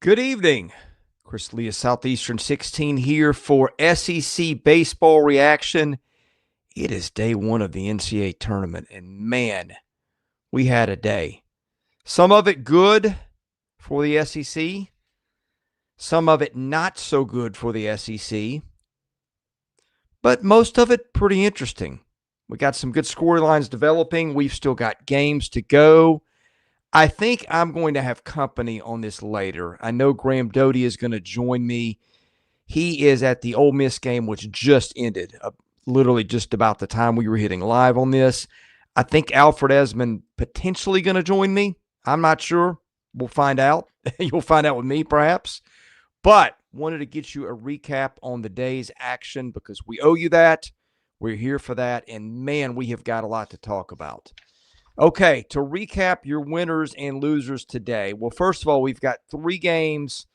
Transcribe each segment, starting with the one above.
Good evening. Chris Lee of Southeastern 16 here for SEC Baseball Reaction. It is day one of the NCAA tournament, and man, we had a day. Some of it good for the SEC, some of it not so good for the SEC, but most of it pretty interesting. We got some good storylines developing. We've still got games to go. I think I'm going to have company on this later. I know Graham Doty is going to join me. He is at the Ole Miss game, which just ended, literally just about the time we were hitting live on this. I think Alfred Esmond potentially going to join me. I'm not sure. We'll find out. You'll find out with me, perhaps. But wanted to get you a recap on the day's action because we owe you that. We're here for that. And, man, we have got a lot to talk about. Okay, to recap your winners and losers today. Well, first of all, we've got 3 games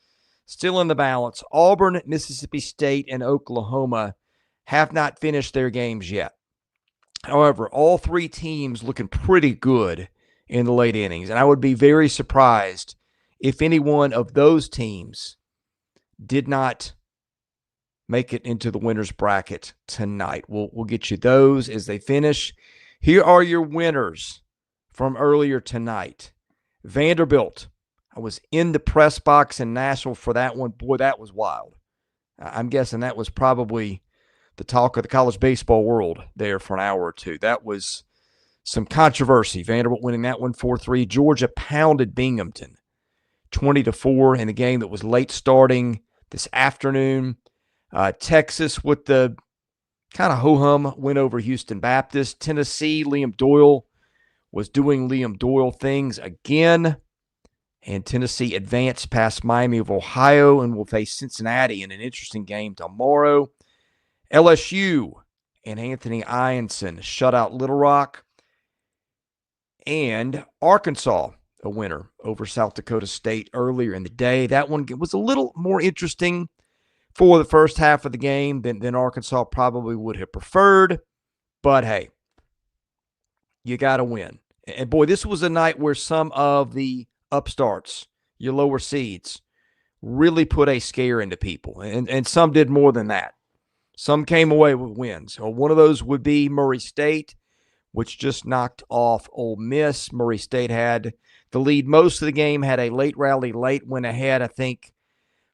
still in the balance. Auburn, Mississippi State, and Oklahoma have not finished their games yet. However, all 3 teams looking pretty good in the late innings. And I would be very surprised if any one of those teams did not make it into the winner's bracket tonight. We'll get you those as they finish. Here are your winners from earlier tonight. Vanderbilt. I was in the press box in Nashville for that one. Boy, that was wild. I'm guessing that was probably the talk of the college baseball world there for an hour or two. That was some controversy. Vanderbilt winning that one 4-3. Georgia pounded Binghamton 20-4 in a game that was late starting this afternoon. Texas with the kind of ho-hum win over Houston Baptist. Tennessee, Liam Doyle was doing Liam Doyle things again. And Tennessee advanced past Miami of Ohio and will face Cincinnati in an interesting game tomorrow. LSU and Anthony Ianson shut out Little Rock. And Arkansas, a winner over South Dakota State earlier in the day. That one was a little more interesting for the first half of the game than Arkansas probably would have preferred. But, hey, you got to win. And, boy, this was a night where some of the upstarts, your lower seeds, really put a scare into people. And some did more than that. Some came away with wins. So one of those would be Murray State, which just knocked off Ole Miss. Murray State had the lead most of the game, had a late rally, went ahead, I think,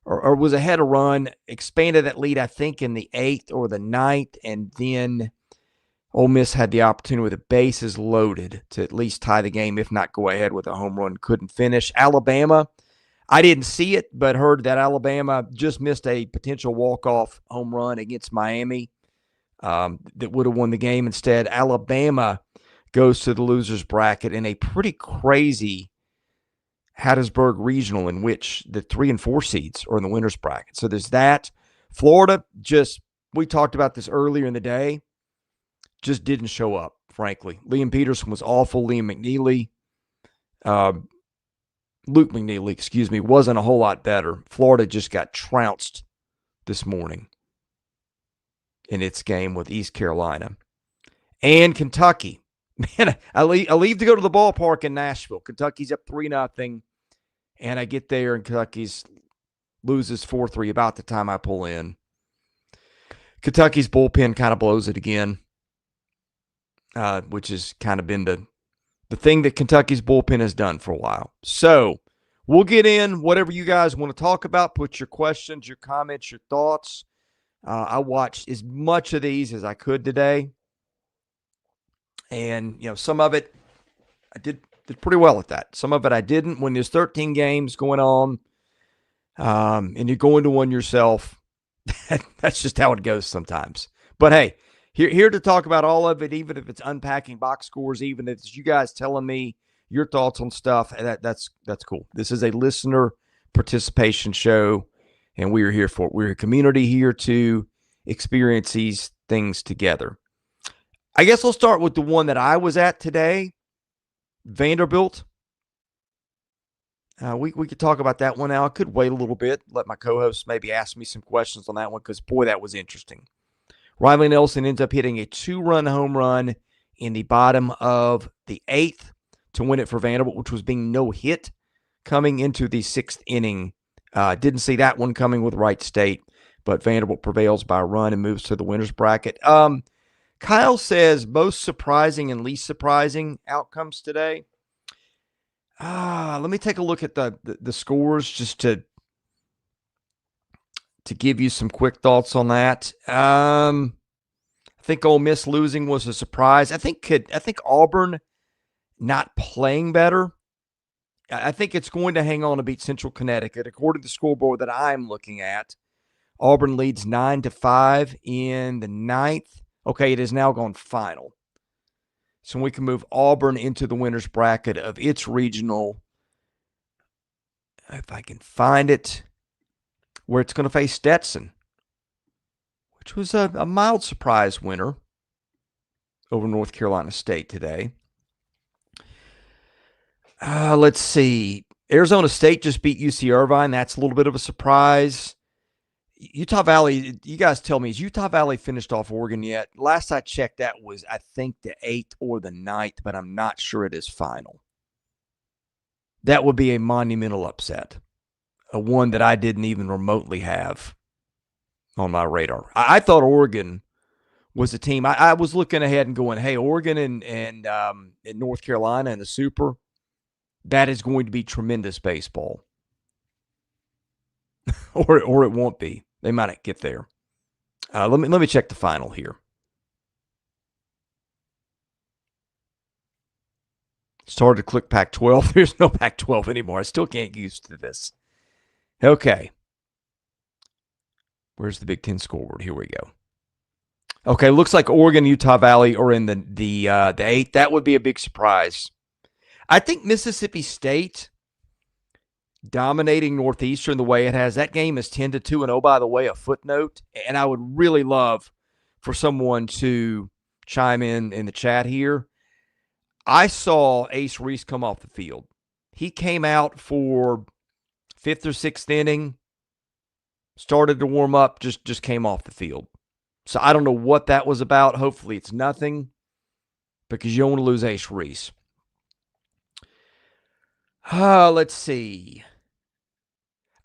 or was ahead a run, expanded that lead, I think, in the 8th or the 9th, and then Ole Miss had the opportunity with the bases loaded to at least tie the game, if not go ahead with a home run, couldn't finish. Alabama, I didn't see it, but heard that Alabama just missed a potential walk-off home run against Miami that would have won the game. Instead, Alabama goes to the loser's bracket in a pretty crazy Hattiesburg Regional in which the 3 and 4 seeds are in the winner's bracket. So there's that. Florida, we talked about this earlier in the day, just didn't show up, frankly. Liam Peterson was awful. Luke McNeely, wasn't a whole lot better. Florida just got trounced this morning in its game with East Carolina. And Kentucky. Man, I leave to go to the ballpark in Nashville. Kentucky's up 3-0, and I get there, and Kentucky's loses 4-3 about the time I pull in. Kentucky's bullpen kind of blows it again, which has kind of been the thing that Kentucky's bullpen has done for a while. So we'll get in whatever you guys want to talk about. Put your questions, your comments, your thoughts. I watched as much of these as I could today. And, some of it I did pretty well at that. Some of it I didn't. When there's 13 games going on and you're going to one yourself, that's just how it goes sometimes. But, hey, here to talk about all of it, even if it's unpacking box scores, even if it's you guys telling me your thoughts on stuff, that's cool. This is a listener participation show, and we are here for it. We're a community here to experience these things together. I guess I'll start with the one that I was at today, Vanderbilt. We could talk about that one now. I could wait a little bit, let my co-hosts maybe ask me some questions on that one because, boy, that was interesting. Riley Nelson ends up hitting a 2-run home run in the bottom of the 8th to win it for Vanderbilt, which was being no hit coming into the 6th inning Didn't see that one coming with Wright State, but Vanderbilt prevails by a run and moves to the winner's bracket. Kyle says most surprising and least surprising outcomes today. Let me take a look at the scores just to give you some quick thoughts on that. I think Ole Miss losing was a surprise. I think Auburn not playing better. I think it's going to hang on to beat Central Connecticut. According to the scoreboard that I'm looking at, Auburn leads 9-5 in the ninth. Okay, it has now gone final. So we can move Auburn into the winner's bracket of its regional, if I can find it, where it's going to face Stetson, which was a mild surprise winner over North Carolina State today. Let's see. Arizona State just beat UC Irvine. That's a little bit of a surprise. Utah Valley, you guys tell me, has Utah Valley finished off Oregon yet? Last I checked, that was, I think, the 8th or the 9th, but I'm not sure it is final. That would be a monumental upset, a one that I didn't even remotely have on my radar. I thought Oregon was a team. I was looking ahead and going, hey, Oregon and North Carolina and the Super, that is going to be tremendous baseball. or it won't be. They might not get there. Let me check the final here. Started to click Pac-12. There's no Pac-12 anymore. I still can't get used to this. Okay. Where's the Big Ten scoreboard? Here we go. Okay, looks like Oregon, Utah Valley are in the 8th. That would be a big surprise. I think Mississippi State dominating Northeastern the way it has. That game is 10-2. And oh, by the way, a footnote. And I would really love for someone to chime in the chat here. I saw Ace Reese come off the field. He came out for 5th or 6th inning, started to warm up, just came off the field. So I don't know what that was about. Hopefully it's nothing, because you don't want to lose Ace Reese. Let's see.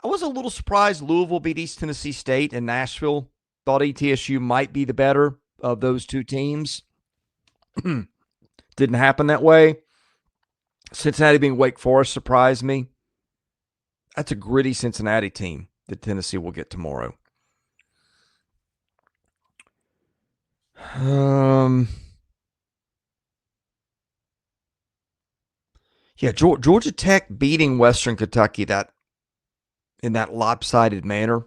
I was a little surprised Louisville beat East Tennessee State and Nashville. Thought ETSU might be the better of those two teams. Didn't happen that way. Cincinnati being Wake Forest surprised me. That's a gritty Cincinnati team that Tennessee will get tomorrow. Yeah, Georgia Tech beating Western Kentucky in that lopsided manner.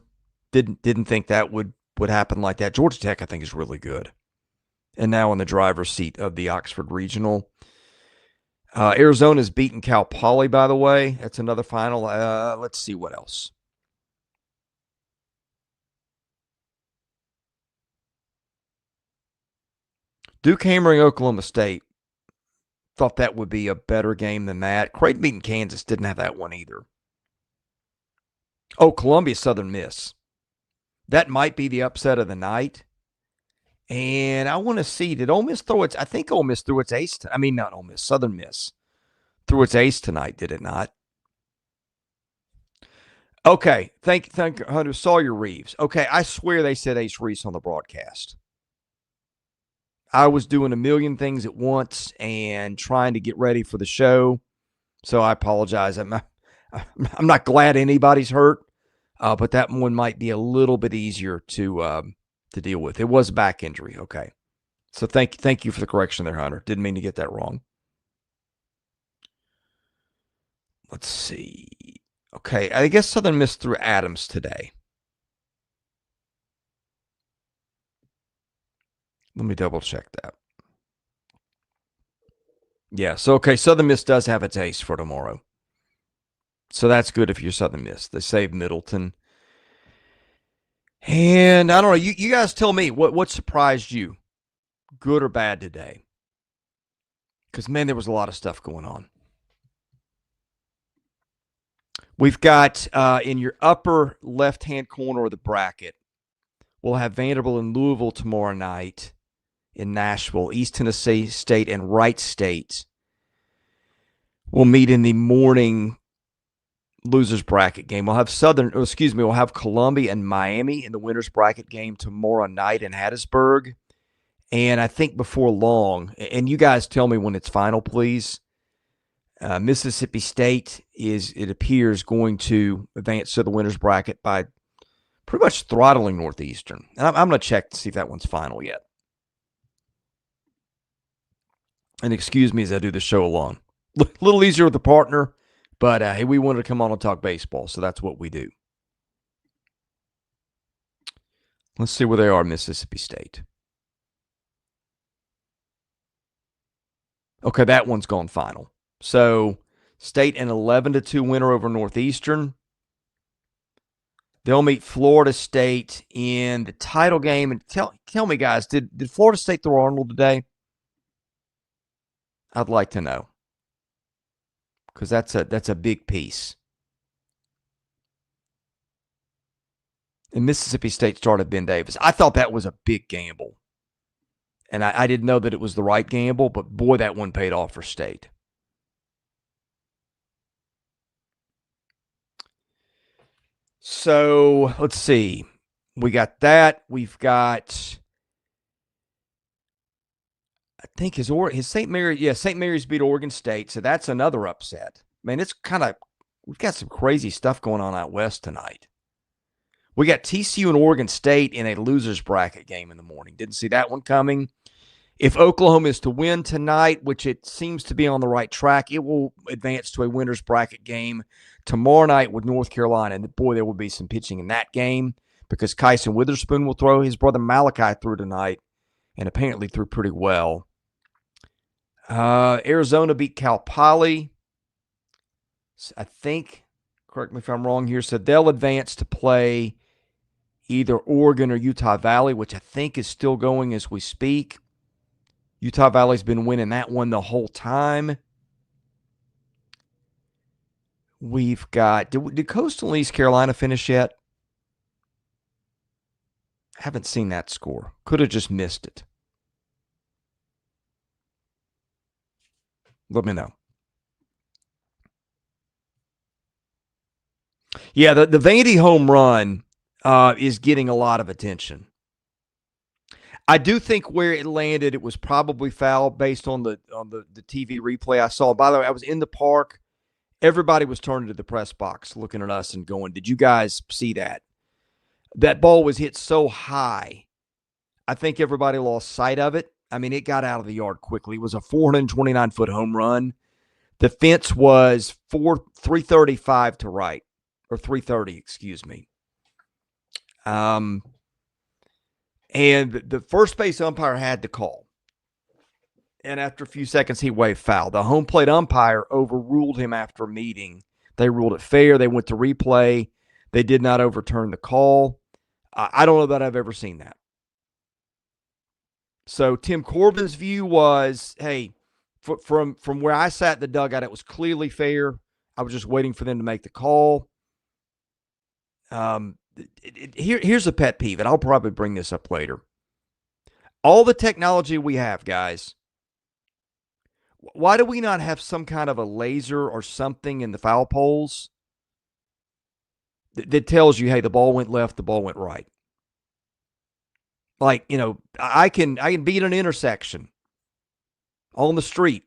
Didn't think that would happen like that. Georgia Tech, I think, is really good. And now in the driver's seat of the Oxford Regional. Arizona's beaten Cal Poly, by the way. That's another final. Let's see what else. Duke hammering Oklahoma State. Thought that would be a better game than that. Creighton beating Kansas. Didn't have that one either. Oh, Columbia Southern Miss. That might be the upset of the night. And I want to see, did Ole Miss throw its, I think Ole Miss threw its ace. Not Ole Miss, Southern Miss threw its ace tonight, did it not? Okay, thank Hunter Sawyer Reeves. Okay, I swear they said Ace Reese on the broadcast. I was doing a million things at once and trying to get ready for the show, so I apologize. I'm not glad anybody's hurt, but that one might be a little bit easier to deal with. It was a back injury. Okay. So thank you for the correction there, Hunter. Didn't mean to get that wrong. Let's see. Okay. I guess Southern Miss threw Adams today. Let me double check that. Yeah. So, okay. Southern Miss does have its ace for tomorrow. So that's good if you're Southern Miss. They saved Middleton. And I don't know, you guys tell me what surprised you, good or bad today? Because, man, there was a lot of stuff going on. We've got in your upper left-hand corner of the bracket, we'll have Vanderbilt and Louisville tomorrow night in Nashville. East Tennessee State and Wright State will meet in the morning losers bracket game. We'll have Columbia and Miami in the winners bracket game tomorrow night in Hattiesburg. And I think before long, and you guys tell me when it's final, please. Mississippi State it appears, going to advance to the winners bracket by pretty much throttling Northeastern. And I'm going to check to see if that one's final yet. And excuse me as I do the show alone. A little easier with the partner, but hey, we wanted to come on and talk baseball, so that's what we do. Let's see where they are, Mississippi State. Okay, that one's gone final. So State an 11-2 winner over Northeastern. They'll meet Florida State in the title game. And tell me, guys, did Florida State throw Arnold today? I'd like to know, because that's a big piece. And Mississippi State started Ben Davis. I thought that was a big gamble. And I didn't know that it was the right gamble, but boy, that one paid off for State. So let's see. We got that. We've got, I think his St. Mary's beat Oregon State, so that's another upset. Man, it's we've got some crazy stuff going on out west tonight. We got TCU and Oregon State in a losers bracket game in the morning. Didn't see that one coming. If Oklahoma is to win tonight, which it seems to be on the right track, it will advance to a winners bracket game tomorrow night with North Carolina. And boy, there will be some pitching in that game because Kyson Witherspoon will throw. His brother Malachi threw tonight and apparently threw pretty well. Arizona beat Cal Poly. I think, correct me if I'm wrong here, so they'll advance to play either Oregon or Utah Valley, which I think is still going as we speak. Utah Valley's been winning that one the whole time. We've got, did Coastal and East Carolina finish yet? Haven't seen that score. Could have just missed it. Let me know. Yeah, the Vandy home run is getting a lot of attention. I do think where it landed, it was probably foul based on the TV replay I saw. By the way, I was in the park. Everybody was turning to the press box looking at us and going, did you guys see that? That ball was hit so high, I think everybody lost sight of it. I mean, it got out of the yard quickly. It was a 429-foot home run. The fence was 335 to right, or 330, excuse me. And the first base umpire had the call. And after a few seconds, he waved foul. The home plate umpire overruled him after a meeting. They ruled it fair. They went to replay. They did not overturn the call. I don't know that I've ever seen that. So Tim Corbin's view was, hey, from where I sat in the dugout, it was clearly fair. I was just waiting for them to make the call. Here's a pet peeve, and I'll probably bring this up later. All the technology we have, guys, why do we not have some kind of a laser or something in the foul poles that tells you, hey, the ball went left, the ball went right? Like, you know, I can be in an intersection on the street.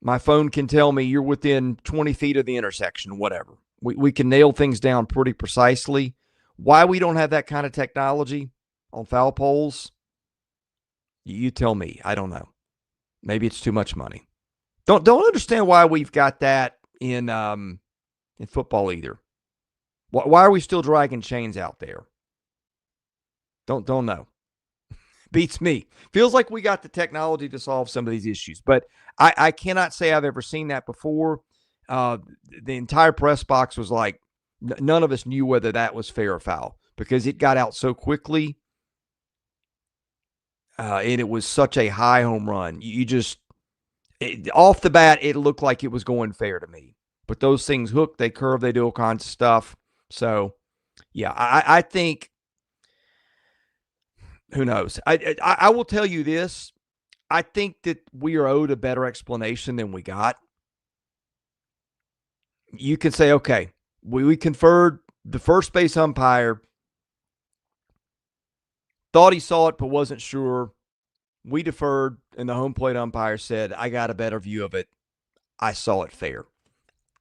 My phone can tell me you're within 20 feet of the intersection, whatever. We can nail things down pretty precisely. Why we don't have that kind of technology on foul poles, you tell me. I don't know. Maybe it's too much money. Don't understand why we've got that in football either. Why are we still dragging chains out there? Don't know. Beats me. Feels like we got the technology to solve some of these issues, but I cannot say I've ever seen that before. The entire press box was like, none of us knew whether that was fair or foul because it got out so quickly. And it was such a high home run. Off the bat, it looked like it was going fair to me. But those things hook, they curve, they do all kinds of stuff. So, yeah, I think, who knows? I will tell you this. I think that we are owed a better explanation than we got. you can say, okay, we conferred. The first base umpire thought he saw it but wasn't sure. We deferred, and the home plate umpire said, I got a better view of it. I saw it fair.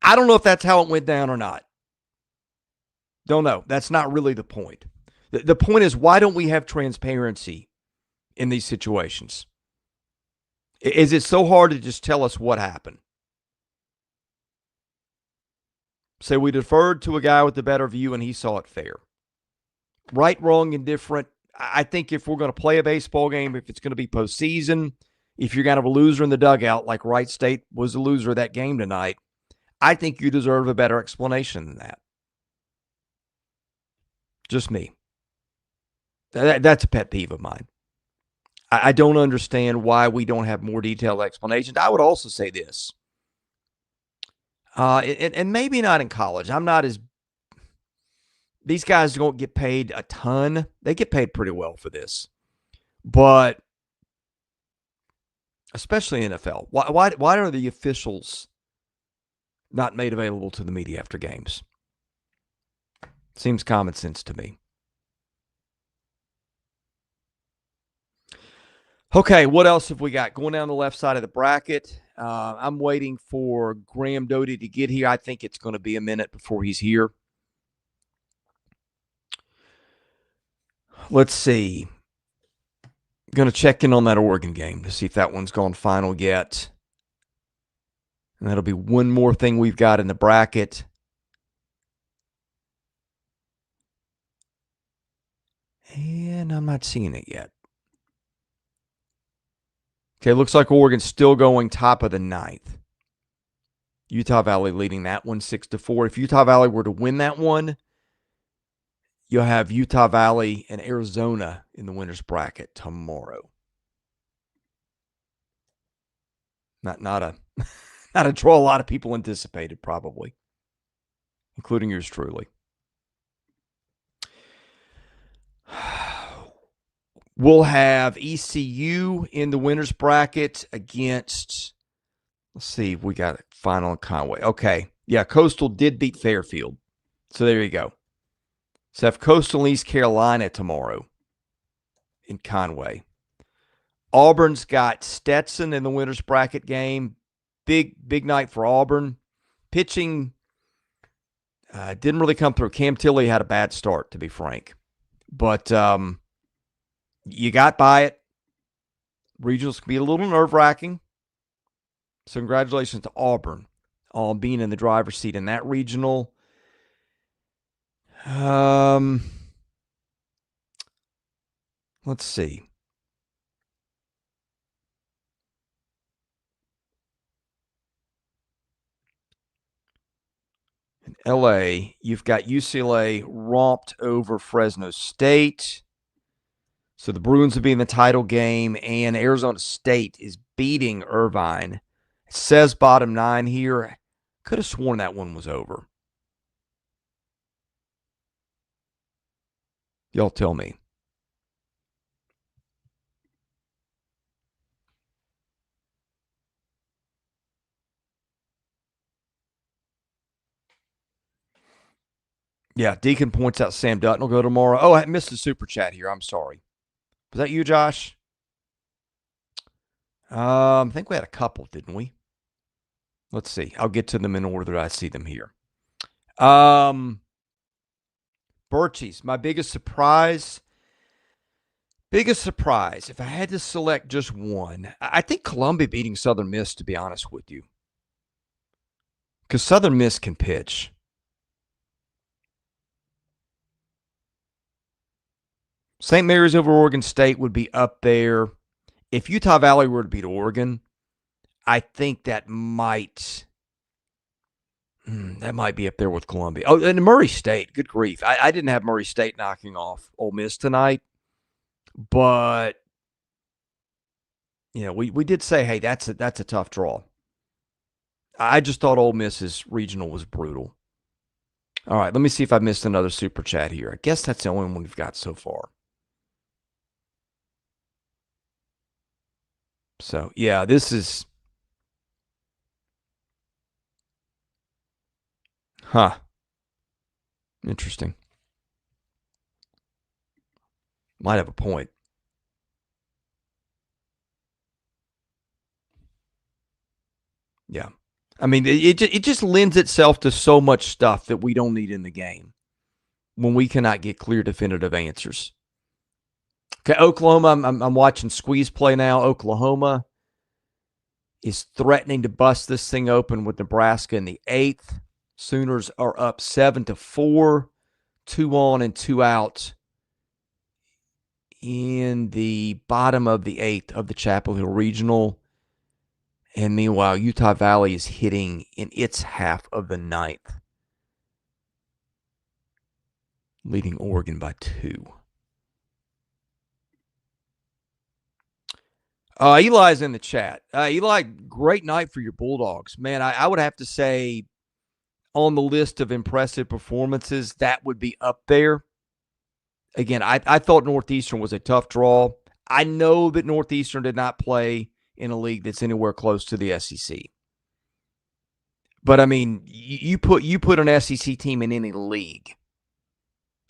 I don't know if that's how it went down or not. Don't know. That's not really the point. The point is, why don't we have transparency in these situations? Is it so hard to just tell us what happened? Say we deferred to a guy with the better view and he saw it fair. Right, wrong, indifferent. I think if we're going to play a baseball game, if it's going to be postseason, if you're going to have a loser in the dugout like Wright State was a loser of that game tonight, I think you deserve a better explanation than that. Just me. That's a pet peeve of mine. I don't understand why we don't have more detailed explanations. I would also say this, and maybe not in college. I'm not as – these guys don't get paid a ton. They get paid pretty well for this. But especially in NFL, why are the officials not made available to the media after games? Seems common sense to me. Okay, what else have we got? Going down the left side of the bracket, I'm waiting for Graham Doty to get here. I think it's going to be a minute before he's here. Let's see. Going to check in on that Oregon game to see if that one's gone final yet. And that'll be one more thing we've got in the bracket. And I'm not seeing it yet. Okay, looks like Oregon's still going top of the ninth. Utah Valley leading that one 6-4. If Utah Valley were to win that one, you'll have Utah Valley and Arizona in the winner's bracket tomorrow. Not a draw a lot of people anticipated, probably, including yours truly. We'll have ECU in the winner's bracket against, let's see, we got final in Conway. Okay. Yeah, Coastal did beat Fairfield. So there you go. So have Coastal and East Carolina tomorrow in Conway. Auburn's got Stetson in the winner's bracket game. Big night for Auburn. Pitching didn't really come through. Cam Tilley had a bad start, to be frank. But you got by it. Regionals can be a little nerve-wracking. So congratulations to Auburn on being in the driver's seat in that regional. Let's see. In LA, you've got UCLA romped over Fresno State. So the Bruins will be in the title game, and Arizona State is beating Irvine. It says bottom 9 here. Could have sworn that one was over. Y'all tell me. Yeah, Deacon points out Sam Dutton will go tomorrow. Oh, I missed the super chat here. I'm sorry. Was that you, Josh? I think we had a couple, didn't we? Let's see. I'll get to them in order that I see them here. Birchie's, my biggest surprise. Biggest surprise, if I had to select just one, I think Columbia beating Southern Miss, to be honest with you. Because Southern Miss can pitch. St. Mary's over Oregon State would be up there. If Utah Valley were to beat Oregon, I think that might be up there with Columbia. Oh, and Murray State, good grief. I didn't have Murray State knocking off Ole Miss tonight. But, you know, we did say, hey, that's a tough draw. I just thought Ole Miss's regional was brutal. All right, let me see if I missed another super chat here. I guess that's the only one we've got so far. So, yeah, this is Huh. Interesting. Might have a point. Yeah. I mean, it just lends itself to so much stuff that we don't need in the game when we cannot get clear, definitive answers. Okay, Oklahoma, I'm watching squeeze play now. Oklahoma is threatening to bust this thing open with Nebraska in the 8th. Sooners are up 7-4, 2 on and 2 out in the bottom of the 8th of the Chapel Hill Regional. And meanwhile, Utah Valley is hitting in its half of the 9th, leading Oregon by 2. Eli's in the chat. Eli, great night for your Bulldogs. Man, I would have to say on the list of impressive performances, that would be up there. Again, I thought Northeastern was a tough draw. I know that Northeastern did not play in a league that's anywhere close to the SEC. But, I mean, you put an SEC team in any league.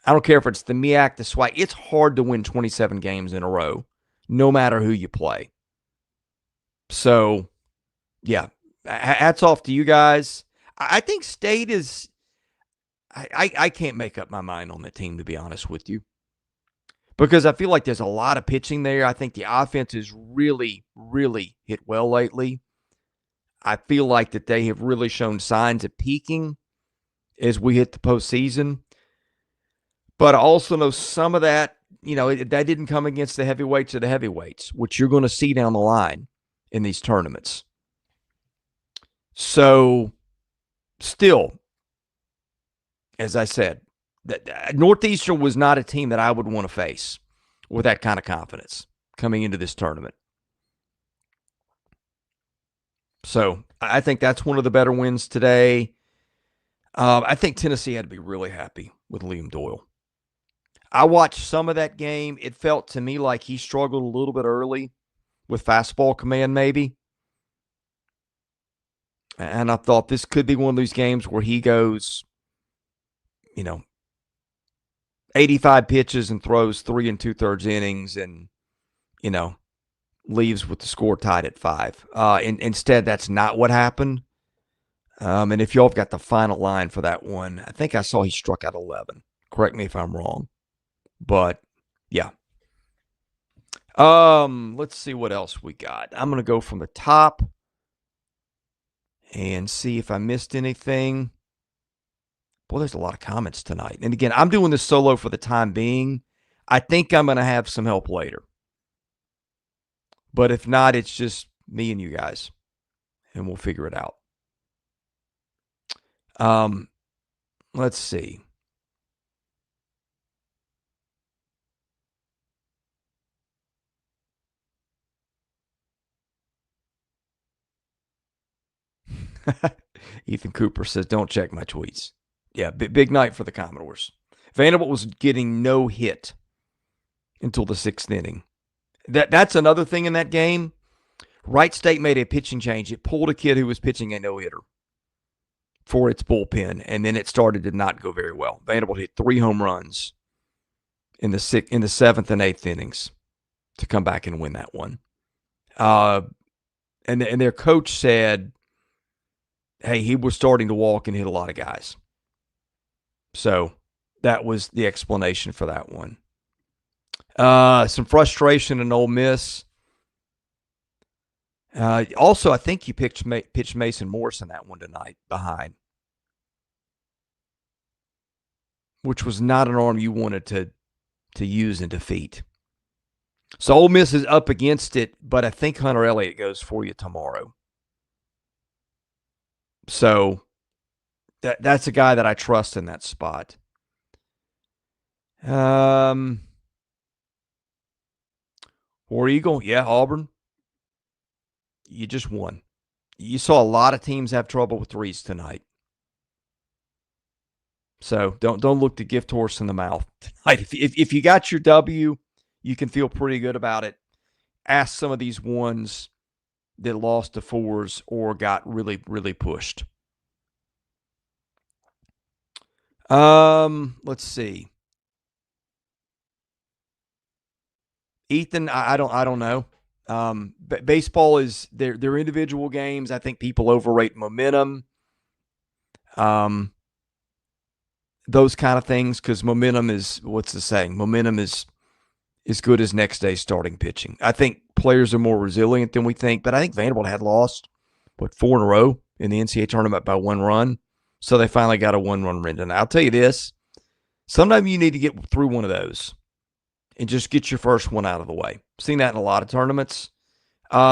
I don't care if it's the MEAC, the SWAC. It's hard to win 27 games in a row, no matter who you play. So, yeah, hats off to you guys. I think State is – I can't make up my mind on the team, to be honest with you, because I feel like there's a lot of pitching there. I think the offense has really, really hit well lately. I feel like that they have really shown signs of peaking as we hit the postseason. But I also know some of that, that didn't come against the heavyweights of the heavyweights, which you're going to see down the line in these tournaments. So, still, as I said, Northeastern was not a team that I would want to face with that kind of confidence coming into this tournament. So, I think that's one of the better wins today. I think Tennessee had to be really happy with Liam Doyle. I watched some of that game. It felt to me like he struggled a little bit early with fastball command, maybe. And I thought this could be one of those games where he goes, 85 pitches and throws 3 2/3 innings and, leaves with the score tied at 5. Instead, that's not what happened. And if y'all have got the final line for that one, I think I saw he struck out 11. Correct me if I'm wrong. But, yeah. Let's see what else we got. I'm going to go from the top and see if I missed anything. Boy, there's a lot of comments tonight. And again, I'm doing this solo for the time being. I think I'm going to have some help later. But if not, it's just me and you guys. And we'll figure it out. Let's see. Ethan Cooper says, don't check my tweets. Yeah, big night for the Commodores. Vanderbilt was getting no hit until the 6th inning. That's another thing in that game. Wright State made a pitching change. It pulled a kid who was pitching a no-hitter for its bullpen, and then it started to not go very well. Vanderbilt hit 3 home runs in the 7th and 8th innings to come back and win that one. And their coach said, hey, he was starting to walk and hit a lot of guys. So that was the explanation for that one. Some frustration in Ole Miss. Also, I think you pitched Mason Morris in that one tonight behind, which was not an arm you wanted to use in defeat. So Ole Miss is up against it, but I think Hunter Elliott goes for you tomorrow. So that's a guy that I trust in that spot. War Eagle, yeah, Auburn. You just won. You saw a lot of teams have trouble with threes tonight. So don't look the gift horse in the mouth tonight. If you got your W, you can feel pretty good about it. Ask some of these ones that lost to 4s or got really, really pushed. Let's see. Ethan, I don't know. Baseball is their individual games. I think people overrate momentum. Those kind of things, because momentum is, what's the saying? Momentum is as good as next day starting pitching. I think players are more resilient than we think, but I think Vanderbilt had lost, 4 in a row in the NCAA tournament by 1 run. So they finally got a 1-run win. And I'll tell you this, sometimes you need to get through one of those and just get your first one out of the way. Seen that in a lot of tournaments.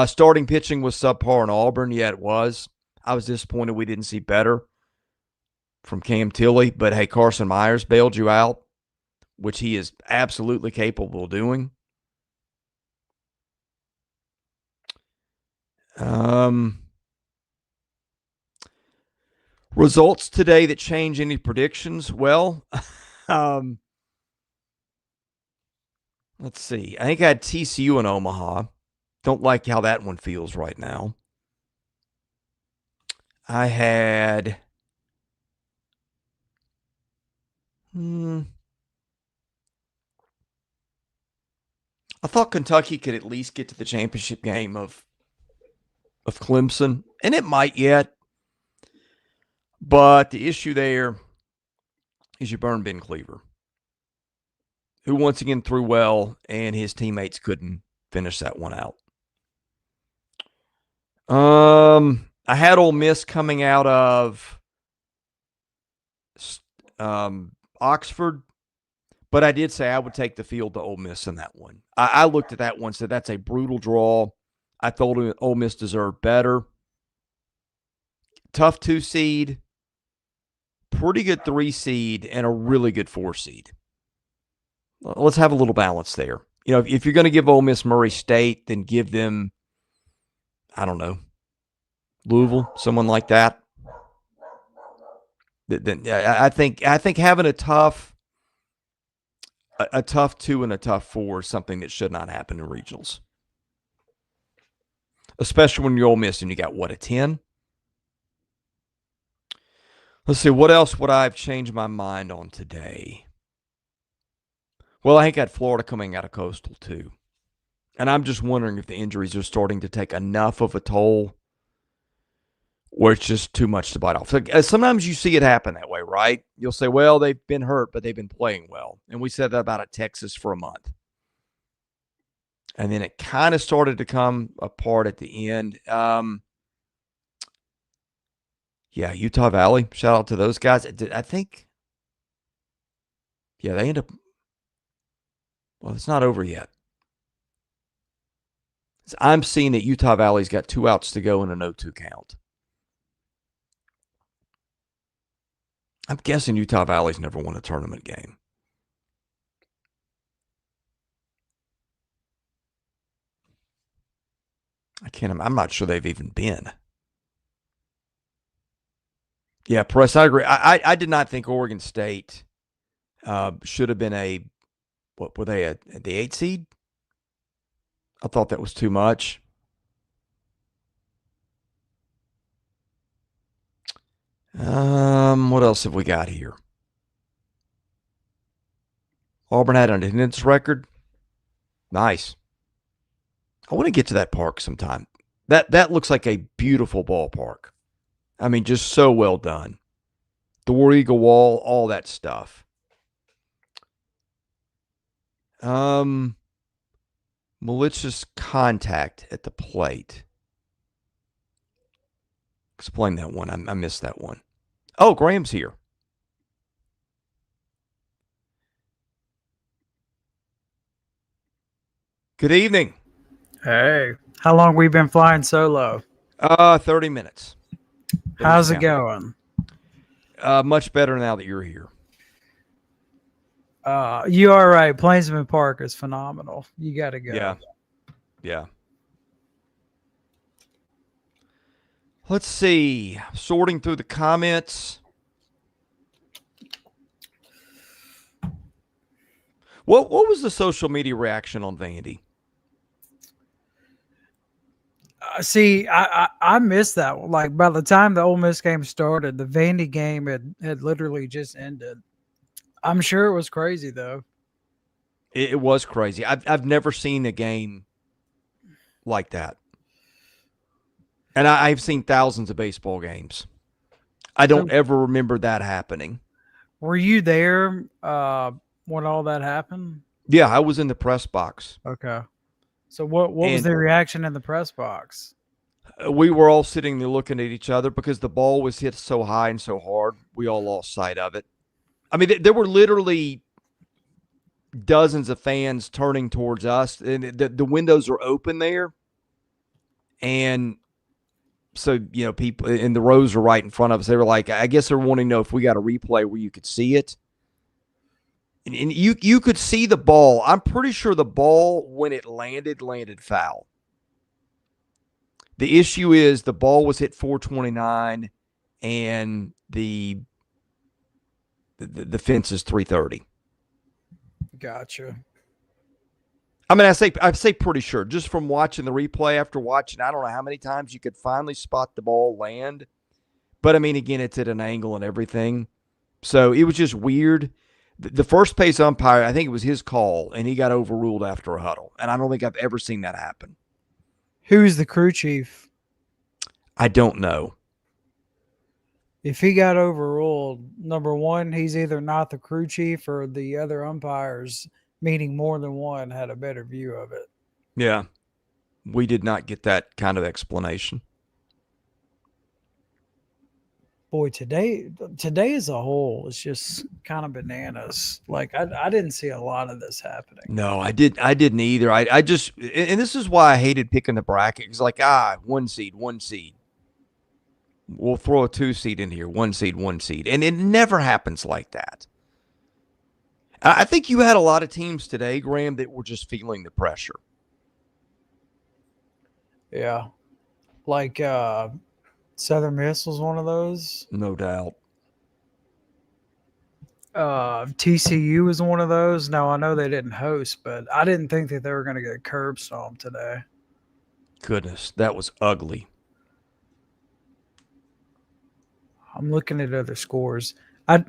Starting pitching was subpar in Auburn. Yeah, it was. I was disappointed we didn't see better from Cam Tilley, but hey, Carson Myers bailed you out, which he is absolutely capable of doing. Results today that change any predictions? Well, let's see. I think I had TCU in Omaha. Don't like how that one feels right now. I had I thought Kentucky could at least get to the championship game of Clemson, and it might yet. But the issue there is you burn Ben Cleaver, who once again threw well, and his teammates couldn't finish that one out. I had Ole Miss coming out of Oxford, but I did say I would take the field to Ole Miss in that one. I looked at that one and said that's a brutal draw. I thought Ole Miss deserved better. Tough 2 seed, pretty good 3 seed, and a really good 4 seed. Let's have a little balance there. You know, if you're going to give Ole Miss Murray State, then give them, I don't know, Louisville, someone like that. Then I think having a tough 2 and a tough 4 is something that should not happen in regionals, especially when you're Ole Miss and you got a 10. Let's see, what else would I have changed my mind on today? Well, I think I had Florida coming out of Coastal too. And I'm just wondering if the injuries are starting to take enough of a toll where it's just too much to bite off. So, sometimes you see it happen that way, right? You'll say, well, they've been hurt, but they've been playing well. And we said that about Texas for a month. And then it kind of started to come apart at the end. Yeah, Utah Valley. Shout out to those guys. I think, yeah, they end up, well, it's not over yet. I'm seeing that Utah Valley's got 2 outs to go and an 0-2 count. I'm guessing Utah Valley's never won a tournament game. I'm not sure they've even been. Yeah, Press, I agree. I did not think Oregon State should have been what were they, the 8 seed? I thought that was too much. What else have we got here? Auburn had an attendance record. Nice. I want to get to that park sometime. That looks like a beautiful ballpark. I mean, just so well done. The War Eagle Wall, all that stuff. Malicious contact at the plate. Explain that one. I missed that one. Oh, Graham's here. Good evening. Hey, how long we been flying solo? 30 minutes. How's it going? Much better now that you're here. You are right. Plainsman Park is phenomenal. You got to go. Yeah. Let's see. Sorting through the comments. What was the social media reaction on Vandy? See, I missed that one. Like, by the time the Ole Miss game started, the Vandy game had literally just ended. I'm sure it was crazy, though. It was crazy. I've never seen a game like that. And I've seen thousands of baseball games. I don't ever remember that happening. Were you there when all that happened? Yeah, I was in the press box. Okay. So what was the reaction in the press box? We were all sitting there looking at each other because the ball was hit so high and so hard. We all lost sight of it. I mean, there were literally dozens of fans turning towards us, and the windows are open there. And so, people in the rows are right in front of us. They were like, I guess they're wanting to know if we got a replay where you could see it. And you could see the ball. I'm pretty sure the ball, when it landed foul. The issue is the ball was hit 429, and the fence is 330. Gotcha. I mean, I say pretty sure, just from watching the replay after watching, I don't know how many times you could finally spot the ball land. But, I mean, again, it's at an angle and everything. So it was just weird. The first base umpire, I think it was his call, and he got overruled after a huddle. And I don't think I've ever seen that happen. Who's the crew chief? I don't know. If he got overruled, number one, he's either not the crew chief or the other umpires, meaning more than one, had a better view of it. Yeah. We did not get that kind of explanation. Boy, today as a whole is just kind of bananas. Like, I didn't see a lot of this happening. No, I didn't either. I just, and this is why I hated picking the bracket. It's like, one seed. We'll throw a 2 seed in here, 1 seed. And it never happens like that. I think you had a lot of teams today, Graham, that were just feeling the pressure. Yeah. Like, Southern Miss was one of those. No doubt. TCU was one of those. Now, I know they didn't host, but I didn't think that they were going to get curb stomped today. Goodness, that was ugly. I'm looking at other scores. I did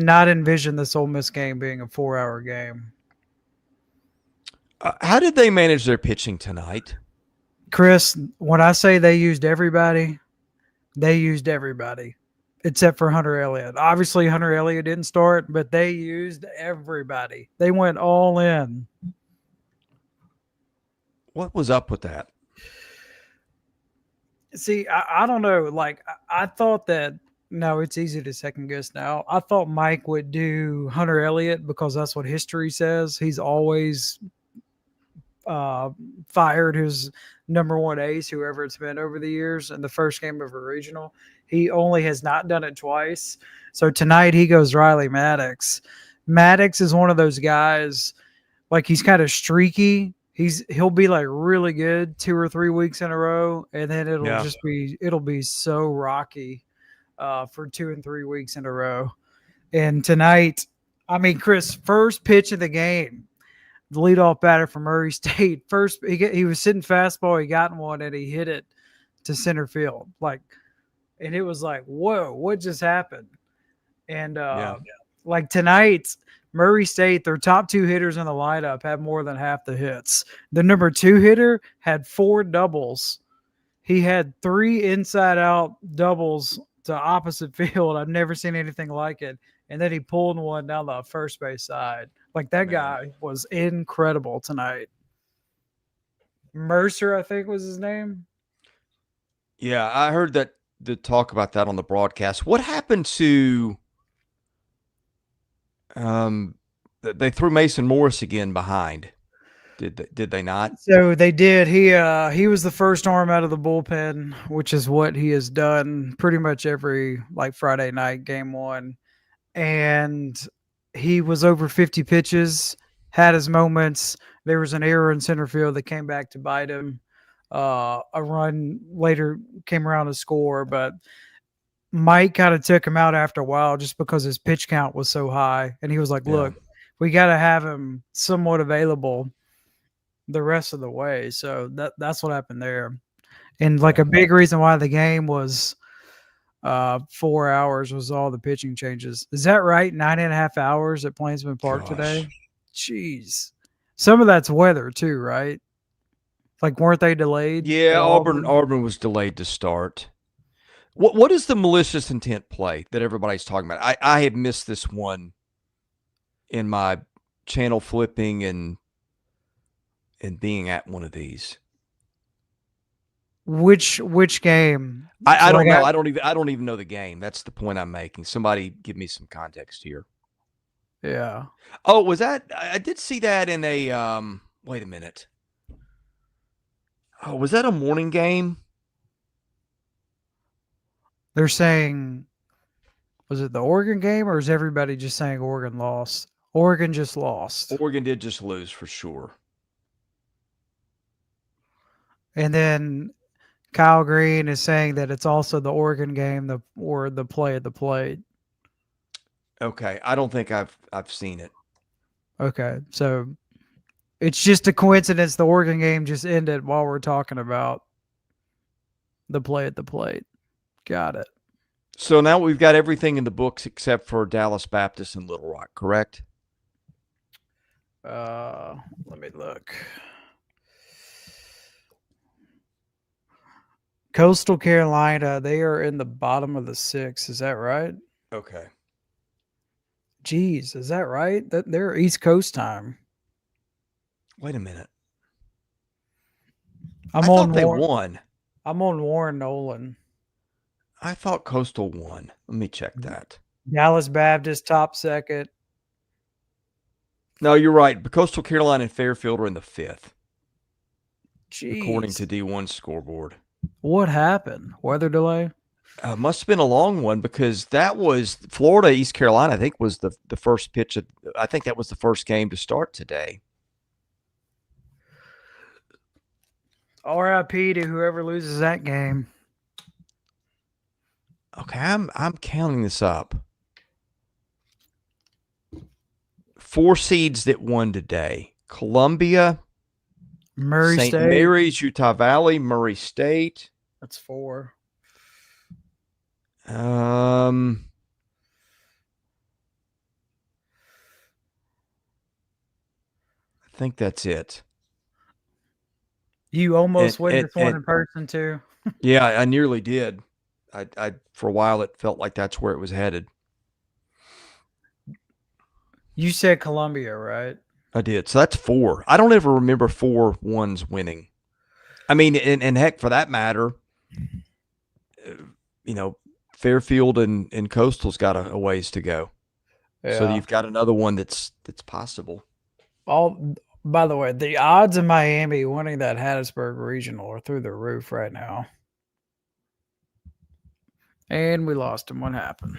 not envision this Ole Miss game being a 4-hour game. How did they manage their pitching tonight? Chris, when I say they used everybody except for Hunter Elliott. Obviously, Hunter Elliott didn't start, but they used everybody. They went all in. What was up with that? See, I don't know. Like, I thought that, no, it's easy to second guess now. I thought Mike would do Hunter Elliott because that's what history says. He's always fired his number one ace, whoever it's been over the years, in the first game of a regional. He only has not done it twice. So tonight he goes Riley Maddox. Maddox is one of those guys, like, he's kind of streaky. He'll be like really good 2 or 3 weeks in a row, and then it'll be so rocky for 2 and 3 weeks in a row. And tonight, I mean, Chris, first pitch of the game, the leadoff batter from Murray State. First, he was sitting fastball, he got one, and he hit it to center field. And it was like, whoa, what just happened? And like tonight, Murray State, their top 2 hitters in the lineup had more than half the hits. The number 2 hitter had 4 doubles. He had 3 inside-out doubles to opposite field. I've never seen anything like it. And then he pulled one down the first base side. Like, that guy was incredible tonight. Mercer, I think, was his name. Yeah, I heard the talk about that on the broadcast. What happened to they threw Mason Morris again behind? Did they not? So they did. He was the first arm out of the bullpen, which is what he has done pretty much every, like, Friday night game one. And he was over 50 pitches, had his moments. There was an error in center field that came back to bite him. A run later came around to score, but Mike kind of took him out after a while just because his pitch count was so high. And he was like, look, we got to have him somewhat available the rest of the way. So that's what happened there. And like a big reason why the game was 4 hours was all the pitching changes. Is that right? 9.5 hours at Plainsman Park today? Jeez. Some of that's weather too, right? Like, weren't they delayed? Yeah, at Auburn was delayed to start. What is the malicious intent play that everybody's talking about? I have missed this one in my channel flipping and being at one of these. Which game? I don't know. I don't even know the game. That's the point I'm making. Somebody give me some context here. Yeah. Oh, was that? I did see that in a. Wait a minute. Oh, was that a morning game? They're saying, was it the Oregon game, or is everybody just saying Oregon lost? Oregon just lost. Oregon did just lose for sure. And then Kyle Green is saying that it's also the Oregon game, or the play at the plate. Okay, I don't think I've seen it. Okay, so it's just a coincidence the Oregon game just ended while we're talking about the play at the plate. Got it. So now we've got everything in the books except for Dallas Baptist and Little Rock, correct? Let me look. Coastal Carolina, they are in the bottom of the 6. Is that right? Okay. Geez, is that right? They're East Coast time. Wait a minute. I thought they won. I'm on Warren Nolan. I thought Coastal won. Let me check that. Dallas Baptist top second. No, you're right. Coastal Carolina and Fairfield are in the 5th. Jeez. According to D1's scoreboard. What happened? Weather delay? Must have been a long one, because that was Florida, East Carolina, I think, was the first pitch. I think that was the first game to start today. RIP to whoever loses that game. Okay, I'm counting this up. 4 seeds that won today: Columbia, Murray St. State. Mary's, Utah Valley, Murray State. That's 4. I think that's it. You almost win this one in person too. Yeah, I nearly did. I for a while it felt like that's where it was headed. You said Columbia, right? I did. So that's 4. I don't ever remember 4 ones winning. I mean, and heck, for that matter, Fairfield and Coastal's got a ways to go. Yeah. So you've got another one that's possible. By the way, the odds of Miami winning that Hattiesburg Regional are through the roof right now. And we lost him. What happened?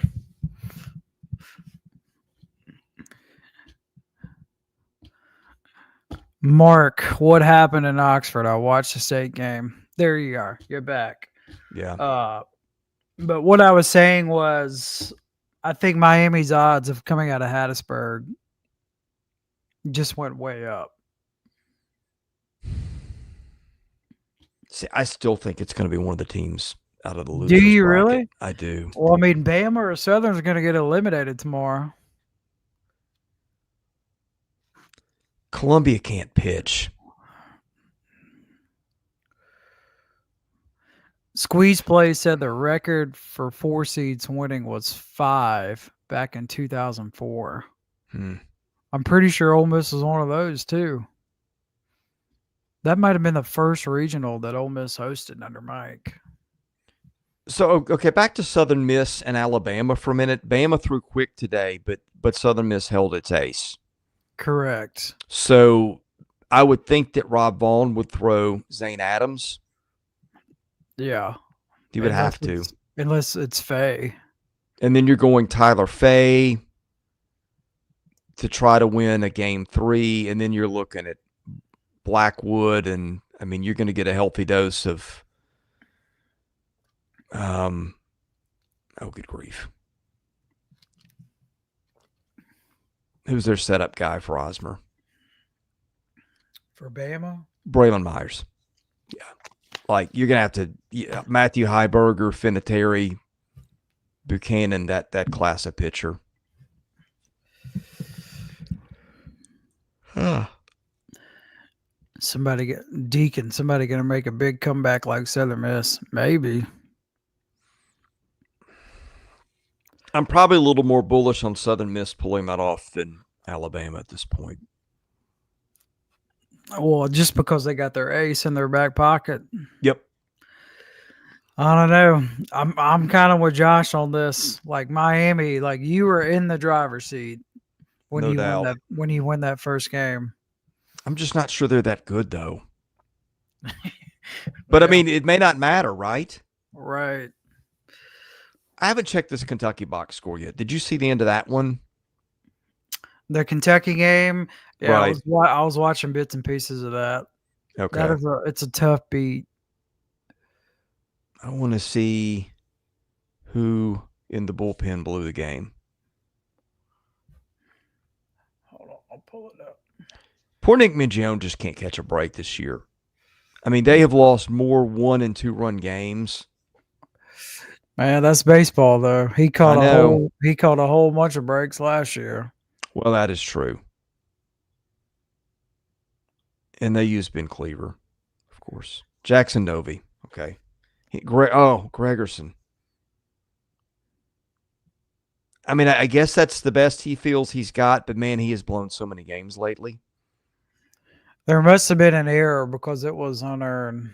Mark, what happened in Oxford? I watched the state game. There you are. You're back. Yeah. But what I was saying was, I think Miami's odds of coming out of Hattiesburg just went way up. See, I still think it's going to be one of the teams out of the losers. Do you bracket. really? I do. Well, I mean, Bama or Southern's going to get eliminated tomorrow. Columbia can't pitch. Squeeze Play said the record for 4 seeds winning was 5 back in 2004. I'm pretty sure Ole Miss was one of those too. That might have been the first regional that Ole Miss hosted under Mike. So, okay, back to Southern Miss and Alabama for a minute. Bama threw quick today, but Southern Miss held its ace. Correct. So I would think that Rob Vaughn would throw Zane Adams. Yeah. You would have to. Unless it's Faye. And then you're going Tyler Faye to try to win a game 3, and then you're looking at Blackwood, and I mean, you're going to get a healthy dose of good grief. Who's their setup guy for Osmer? For Bama? Braylon Myers. Yeah. Like, you're going to have to Matthew Heiberger, Finateri, Buchanan, that class of pitcher. Somebody going to make a big comeback like Southern Miss? Maybe. I'm probably a little more bullish on Southern Miss pulling that off than Alabama at this point. Well, just because they got their ace in their back pocket. Yep. I don't know. I'm kind of with Josh on this. Like Miami, like you were in the driver's seat when you win that first game. I'm just not sure they're that good though. But I mean, it may not matter, right? Right. I haven't checked this Kentucky box score yet. Did you see the end of that one? The Kentucky game? Yeah, right. I was watching bits and pieces of that. Okay. It's a tough beat. I want to see who in the bullpen blew the game. Hold on, I'll pull it up. Poor Nick Mingione just can't catch a break this year. I mean, they have lost more 1- and 2-run games. Man, that's baseball though. He caught a whole bunch of breaks last year. Well, that is true. And they used Ben Cleaver, of course. Jackson Novy. Okay. Gregerson. I mean, I guess that's the best he feels he's got, but man, he has blown so many games lately. There must have been an error because it was unearned.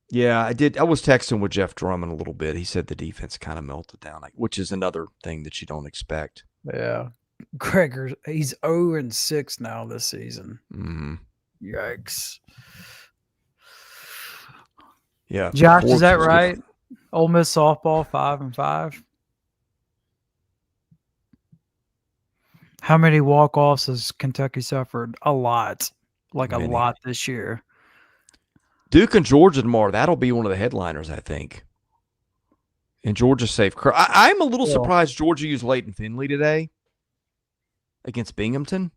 Yeah, I did. I was texting with Jeff Drummond a little bit. He said the defense kind of melted down, which is another thing that you don't expect. Yeah. Gregor, he's 0-6 now this season. Mm-hmm. Yikes. Yeah. Josh, is that right? Ole Miss softball 5-5. How many walk-offs has Kentucky suffered? A lot. A lot this year. Duke and Georgia tomorrow. That'll be one of the headliners, I think. And Georgia safe. I'm a little surprised Georgia used Leighton Finley today against Binghamton.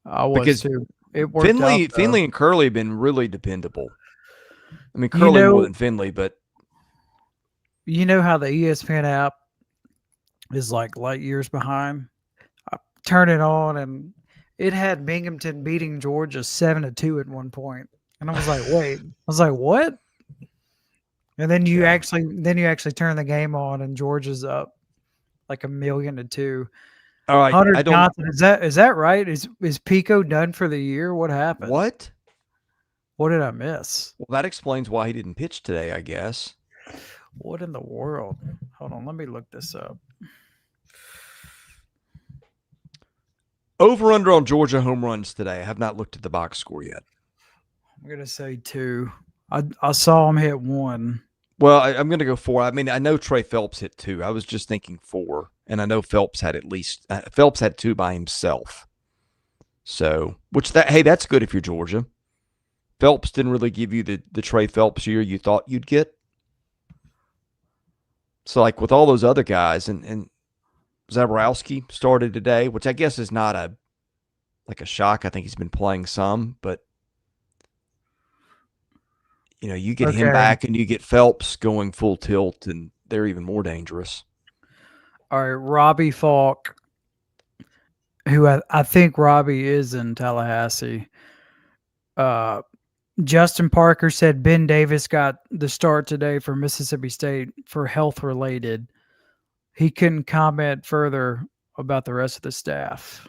I was too. It worked Finley and Curley have been really dependable. I mean, Curley more than Finley, but you know how the ESPN app is like light years behind? I turn it on and it had Binghamton beating Georgia 7-2 at one point. And I was like, wait. I was like, what? And then you actually turn the game on and Georgia's up like 1,000,000-2. All right. Hunter Johnson, is that right? Is Pico done for the year? What happened? What? What did I miss? Well, that explains why he didn't pitch today, I guess. What in the world? Hold on, let me look this up. Over under on Georgia home runs today. I have not looked at the box score yet. I'm going to say 2. I saw him hit 1. Well, I'm going to go 4. I mean, I know Trey Phelps hit 2. I was just thinking 4. And I know Phelps had Phelps had 2 by himself. So, that's good if you're Georgia. Phelps didn't really give you the Trey Phelps year you thought you'd get. So, like with all those other guys, and Zabrowski started today, which I guess is not a shock. I think he's been playing some, but you get him back and you get Phelps going full tilt, and they're even more dangerous. All right, Robbie Falk, who I think Robbie is in Tallahassee. Justin Parker said Ben Davis got the start today for Mississippi State for health related. He couldn't comment further about the rest of the staff.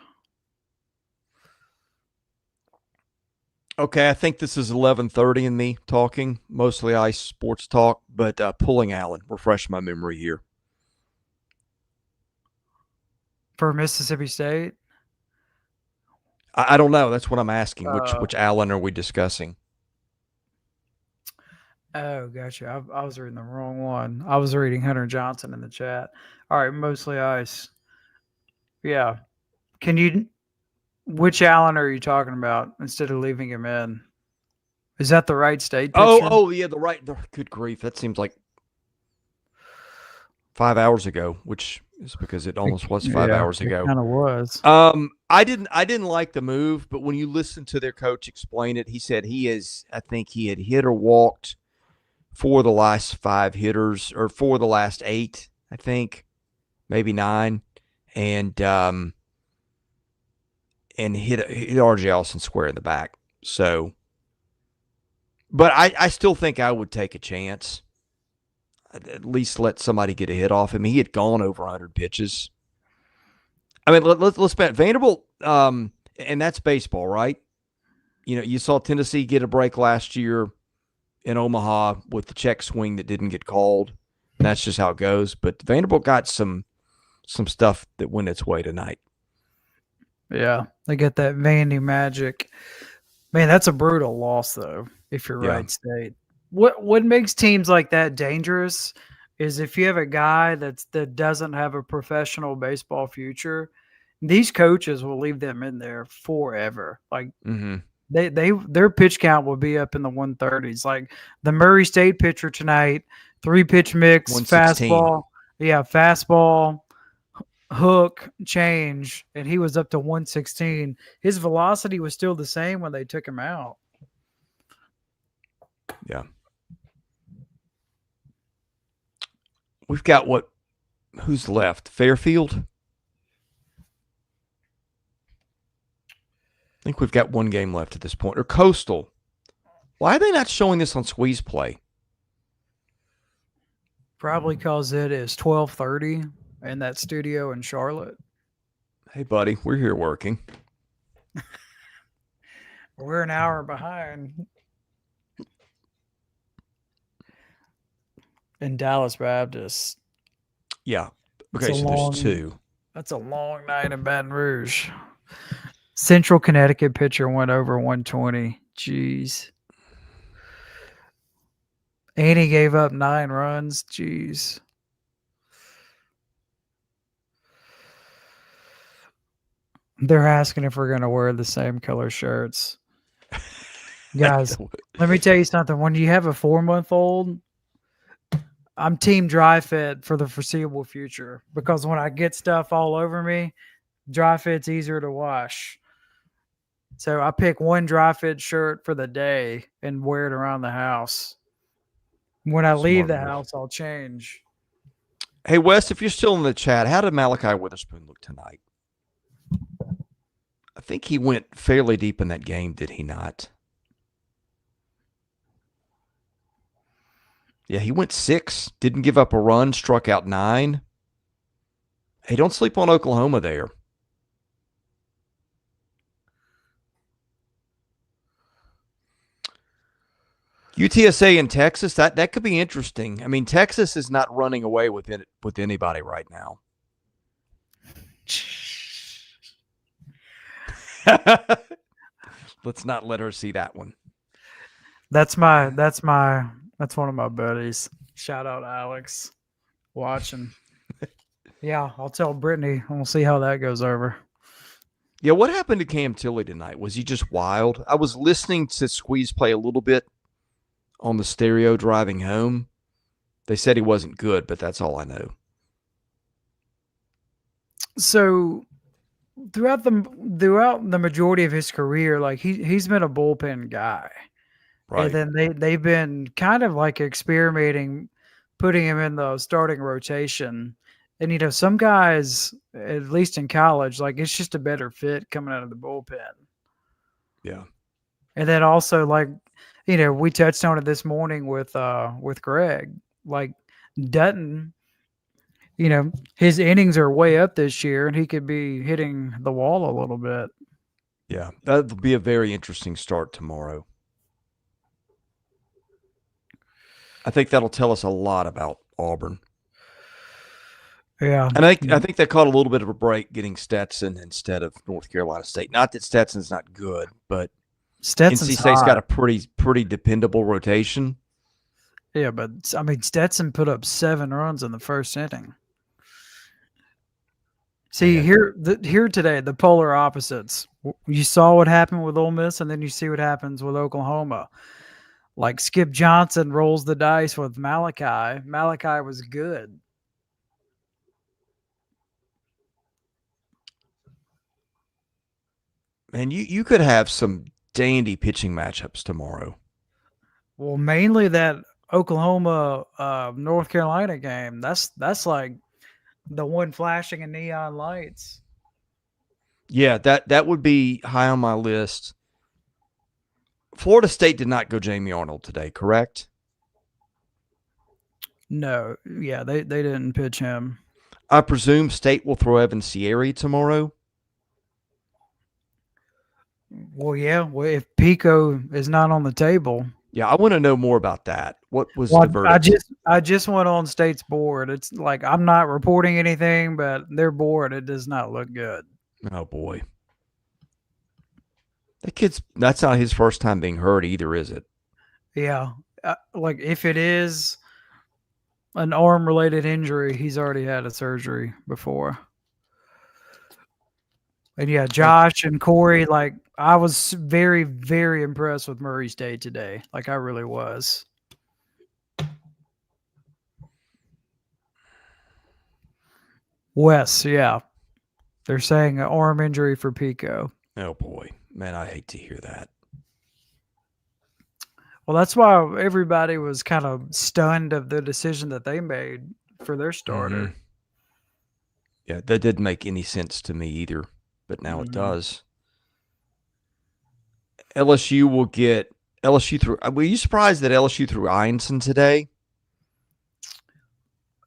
Okay, I think this is 11:30 and me talking, mostly ice sports talk, but pulling Allen, refresh my memory here. For Mississippi State? I don't know. That's what I'm asking. Which Allen are we discussing? Oh, gotcha. I was reading the wrong one. I was reading Hunter Johnson in the chat. All right, mostly ice. Yeah. Which Allen are you talking about instead of leaving him in? Is that the Wright State pitcher? Oh, yeah, good grief. That seems like 5 hours ago, which is because it almost was 5 hours ago. It kind of was. I didn't like the move, but when you listen to their coach explain it, he said I think he had hit or walked for the last 5 hitters, or for the last 8, I think, maybe 9, and hit RJ Allison square in the back. So, but I still think I would take a chance. I'd at least let somebody get a hit off him. He had gone over 100 pitches. I mean, let's bet Vanderbilt, and that's baseball, right? You know, you saw Tennessee get a break last year in Omaha with the check swing that didn't get called. And that's just how it goes. But Vanderbilt got some stuff that went its way tonight. Yeah, they get that Vandy magic. Man, that's a brutal loss, though, if you're Wright State. What makes teams like that dangerous is if you have a guy that doesn't have a professional baseball future, these coaches will leave them in there forever. Like their pitch count will be up in the 130s. Like the Murray State pitcher tonight, 3-pitch mix, fastball, hook, change, and he was up to 116. His velocity was still the same when they took him out. Yeah. We've got who's left? Fairfield? I think we've got 1 game left at this point. Or Coastal. Why are they not showing this on Squeeze Play? Probably because it is 12:30 in that studio in Charlotte. Hey, buddy, we're here working. We're an hour behind. In Dallas Baptist. Yeah. Okay, so there's 2. That's a long night in Baton Rouge. Central Connecticut pitcher went over 120. Jeez. And he gave up 9 runs. Jeez. They're asking if we're going to wear the same color shirts. Guys, let me tell you something. When you have a 4-month-old, I'm team dry fit for the foreseeable future, because when I get stuff all over me, dry fit's easier to wash. So I pick one dry fit shirt for the day and wear it around the house. When I leave the house, I'll change. Hey, Wes, if you're still in the chat, how did Malachi Witherspoon look tonight? I think he went fairly deep in that game, did he not? Yeah, he went 6, didn't give up a run, struck out 9. Hey, don't sleep on Oklahoma there. UTSA and Texas, that could be interesting. I mean, Texas is not running away with anybody right now. Let's not let her see that one. That's one of my buddies. Shout out Alex. Watching. Yeah, I'll tell Brittany. We'll see how that goes over. Yeah, what happened to Cam Tilley tonight? Was he just wild? I was listening to Squeeze Play a little bit on the stereo driving home. They said he wasn't good, but that's all I know. So throughout the majority of his career, like he's been a bullpen guy. Right. And then they've been kind of like experimenting, putting him in the starting rotation. And, you know, some guys, at least in college, like it's just a better fit coming out of the bullpen. Yeah. And then also, like, you know, we touched on it this morning with Greg. Like Dutton, you know, his innings are way up this year, and he could be hitting the wall a little bit. Yeah, that'll be a very interesting start tomorrow. I think that'll tell us a lot about Auburn. Yeah. And I think they caught a little bit of a break getting Stetson instead of North Carolina State. Not that Stetson's not good, but Stetson's NC State's got a pretty dependable rotation. Yeah, but I mean, Stetson put up 7 runs in the first inning. See, here today, the polar opposites. You saw what happened with Ole Miss, and then you see what happens with Oklahoma. Like Skip Johnson rolls the dice with Malachi. Malachi was good. And you could have some dandy pitching matchups tomorrow. Well, mainly that Oklahoma North Carolina game. That's like the one flashing in neon lights. Yeah, that would be high on my list. Florida State did not go Jamie Arnold today, correct? No, yeah, they didn't pitch him. I presume State will throw Evan Sierra tomorrow. Well, yeah. Well, if Pico is not on the table, Yeah, I want to know more about that. What was the verdict? I just went on State's board. It's like I'm not reporting anything, but their board it does not look good. Oh boy, that's not his first time being hurt either, is it? Yeah, like if it is an arm related injury, he's already had a surgery before. And yeah, Josh and Corey, like I was very, very impressed with Murray State today. Like I really was. Wes, yeah. They're saying an arm injury for Pico. Oh boy, man, I hate to hear that. Well, that's why everybody was kind of stunned of the decision that they made for their starter. Mm-hmm. Yeah, that didn't make any sense to me either, but now it does. LSU will get LSU through. Were you surprised that LSU threw Einson today?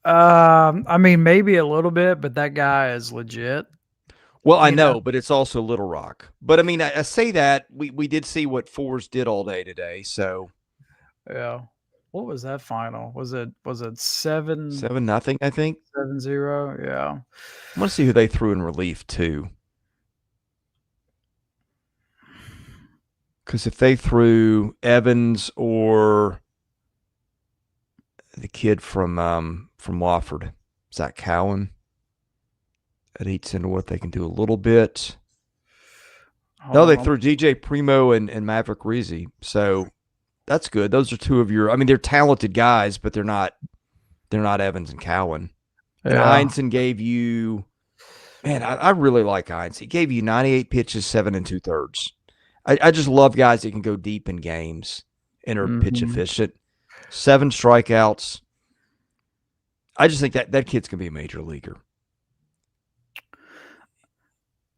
I mean, maybe a little bit, but that guy is legit. Well, I know, but it's also Little Rock. But I mean, I say that we did see what Fours did all day today. So yeah, what was that final? Was it 7-0? I think 7-0. Yeah, I want to see who they threw in relief too. Because if they threw Evans or the kid from Wofford, Zach Cowan, that eats into what they can do a little bit. No, they threw DJ Primo and Maverick Reezy. So that's good. Those are two of your. I mean, they're talented guys, but they're not Evans and Cowan. And Einson gave you. Man, I really like Einson. He gave you 98 pitches, 7 2/3. I just love guys that can go deep in games and are pitch efficient. 7 strikeouts. I just think that kid's gonna be a major leaguer.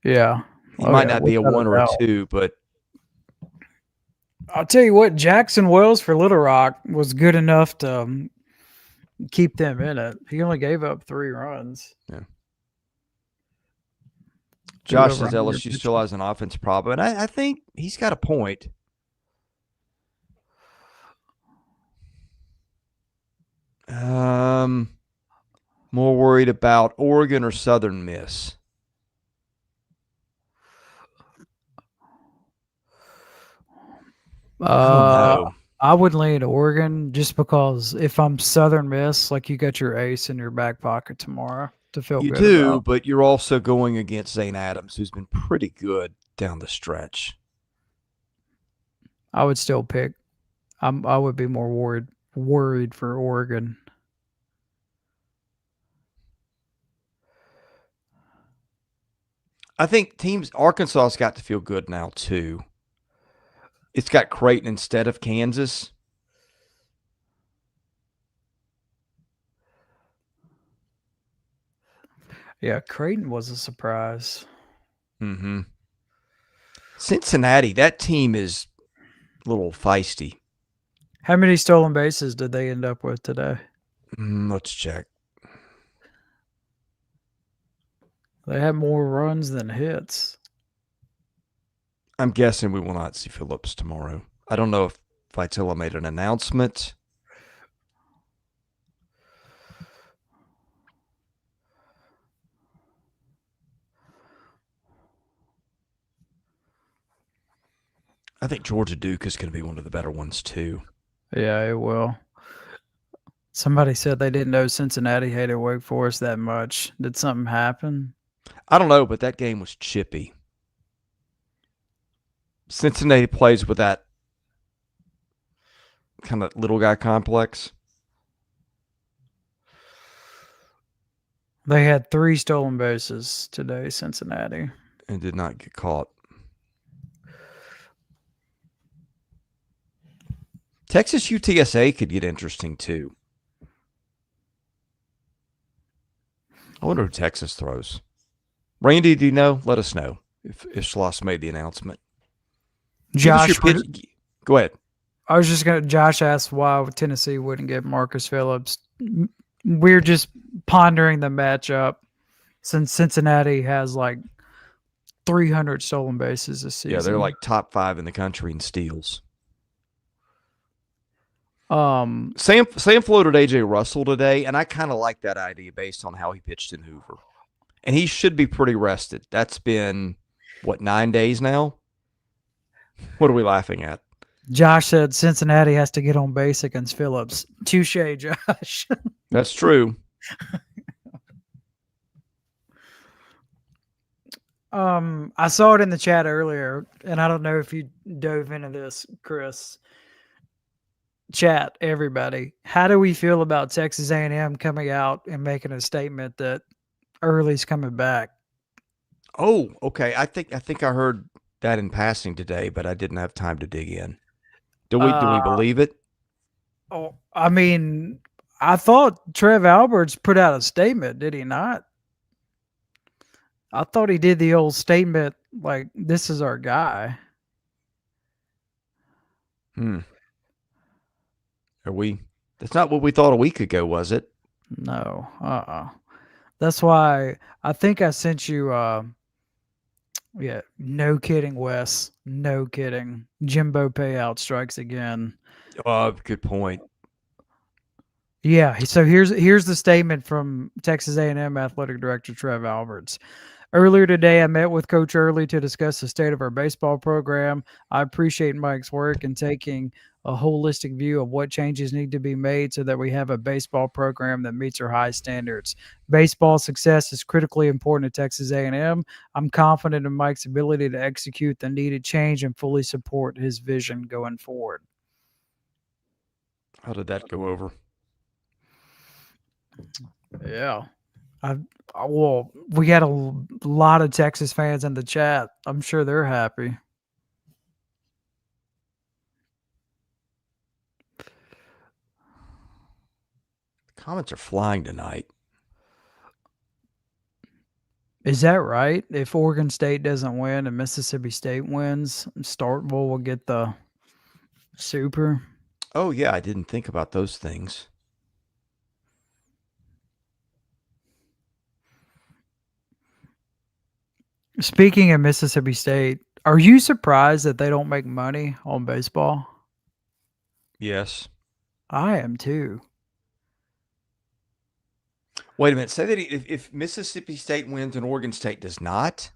Yeah. He might not be a 1 or a 2, but I'll tell you what, Jackson Wells for Little Rock was good enough to keep them in it. He only gave up 3 runs. Yeah. Josh says LSU still has an offense problem, and I think he's got a point. More worried about Oregon or Southern Miss? I don't know. I would lean Oregon just because if I'm Southern Miss, like you got your ace in your back pocket tomorrow to feel good. You do, about. But you're also going against Zane Adams, who's been pretty good down the stretch. I would still pick. I would be more worried for Oregon. I think Arkansas's got to feel good now too. It's got Creighton instead of Kansas. Yeah, Creighton was a surprise. Mm-hmm. Cincinnati, that team is a little feisty. How many stolen bases did they end up with today? Let's check. They had more runs than hits. I'm guessing we will not see Phillips tomorrow. I don't know if Vitilla made an announcement. I think Georgia Duke is going to be one of the better ones too. Yeah, it will. Somebody said they didn't know Cincinnati hated Wake Forest that much. Did something happen? I don't know, but that game was chippy. Cincinnati plays with that kind of little guy complex. They had 3 stolen bases today, Cincinnati. And did not get caught. Texas UTSA could get interesting too. I wonder who Texas throws. Randy, do you know? Let us know if Schloss made the announcement. Josh, go ahead. I was just going to, Josh asked why Tennessee wouldn't get Marcus Phillips. We're just pondering the matchup since Cincinnati has like 300 stolen bases this season. Yeah, they're like top 5 in the country in steals. Sam floated AJ Russell today, and I kind of like that idea based on how he pitched in Hoover. And he should be pretty rested. That's been, 9 days now? What are we laughing at? Josh said Cincinnati has to get on base against Phillips. Touche, Josh. That's true. I saw it in the chat earlier, and I don't know if you dove into this, Chris. Chat, everybody. How do we feel about Texas A&M coming out and making a statement that Early's coming back? Oh, okay. I think I heard that in passing today, but I didn't have time to dig in. Do we believe it? Oh, I mean, I thought Trev Alberts put out a statement, did he not? I thought he did the old statement like, this is our guy. That's not what we thought a week ago, was it? No. That's why I think I sent you yeah, no kidding, Wes. No kidding. Jimbo payout strikes again. Good point. Yeah, so here's the statement from Texas A&M Athletic Director Trev Alberts. Earlier today, I met with Coach Early to discuss the state of our baseball program. I appreciate Mike's work in taking a holistic view of what changes need to be made so that we have a baseball program that meets our high standards. Baseball success is critically important to Texas A&M. I'm confident in Mike's ability to execute the needed change and fully support his vision going forward. How did that go over? Yeah. Well, we got a lot of Texas fans in the chat. I'm sure they're happy. Comments are flying tonight. Is that right? If Oregon State doesn't win and Mississippi State wins, Starkville will get the super? Oh, yeah, I didn't think about those things. Speaking of Mississippi State, are you surprised that they don't make money on baseball? Yes. I am too. Wait a minute. Say that if Mississippi State wins and Oregon State does not?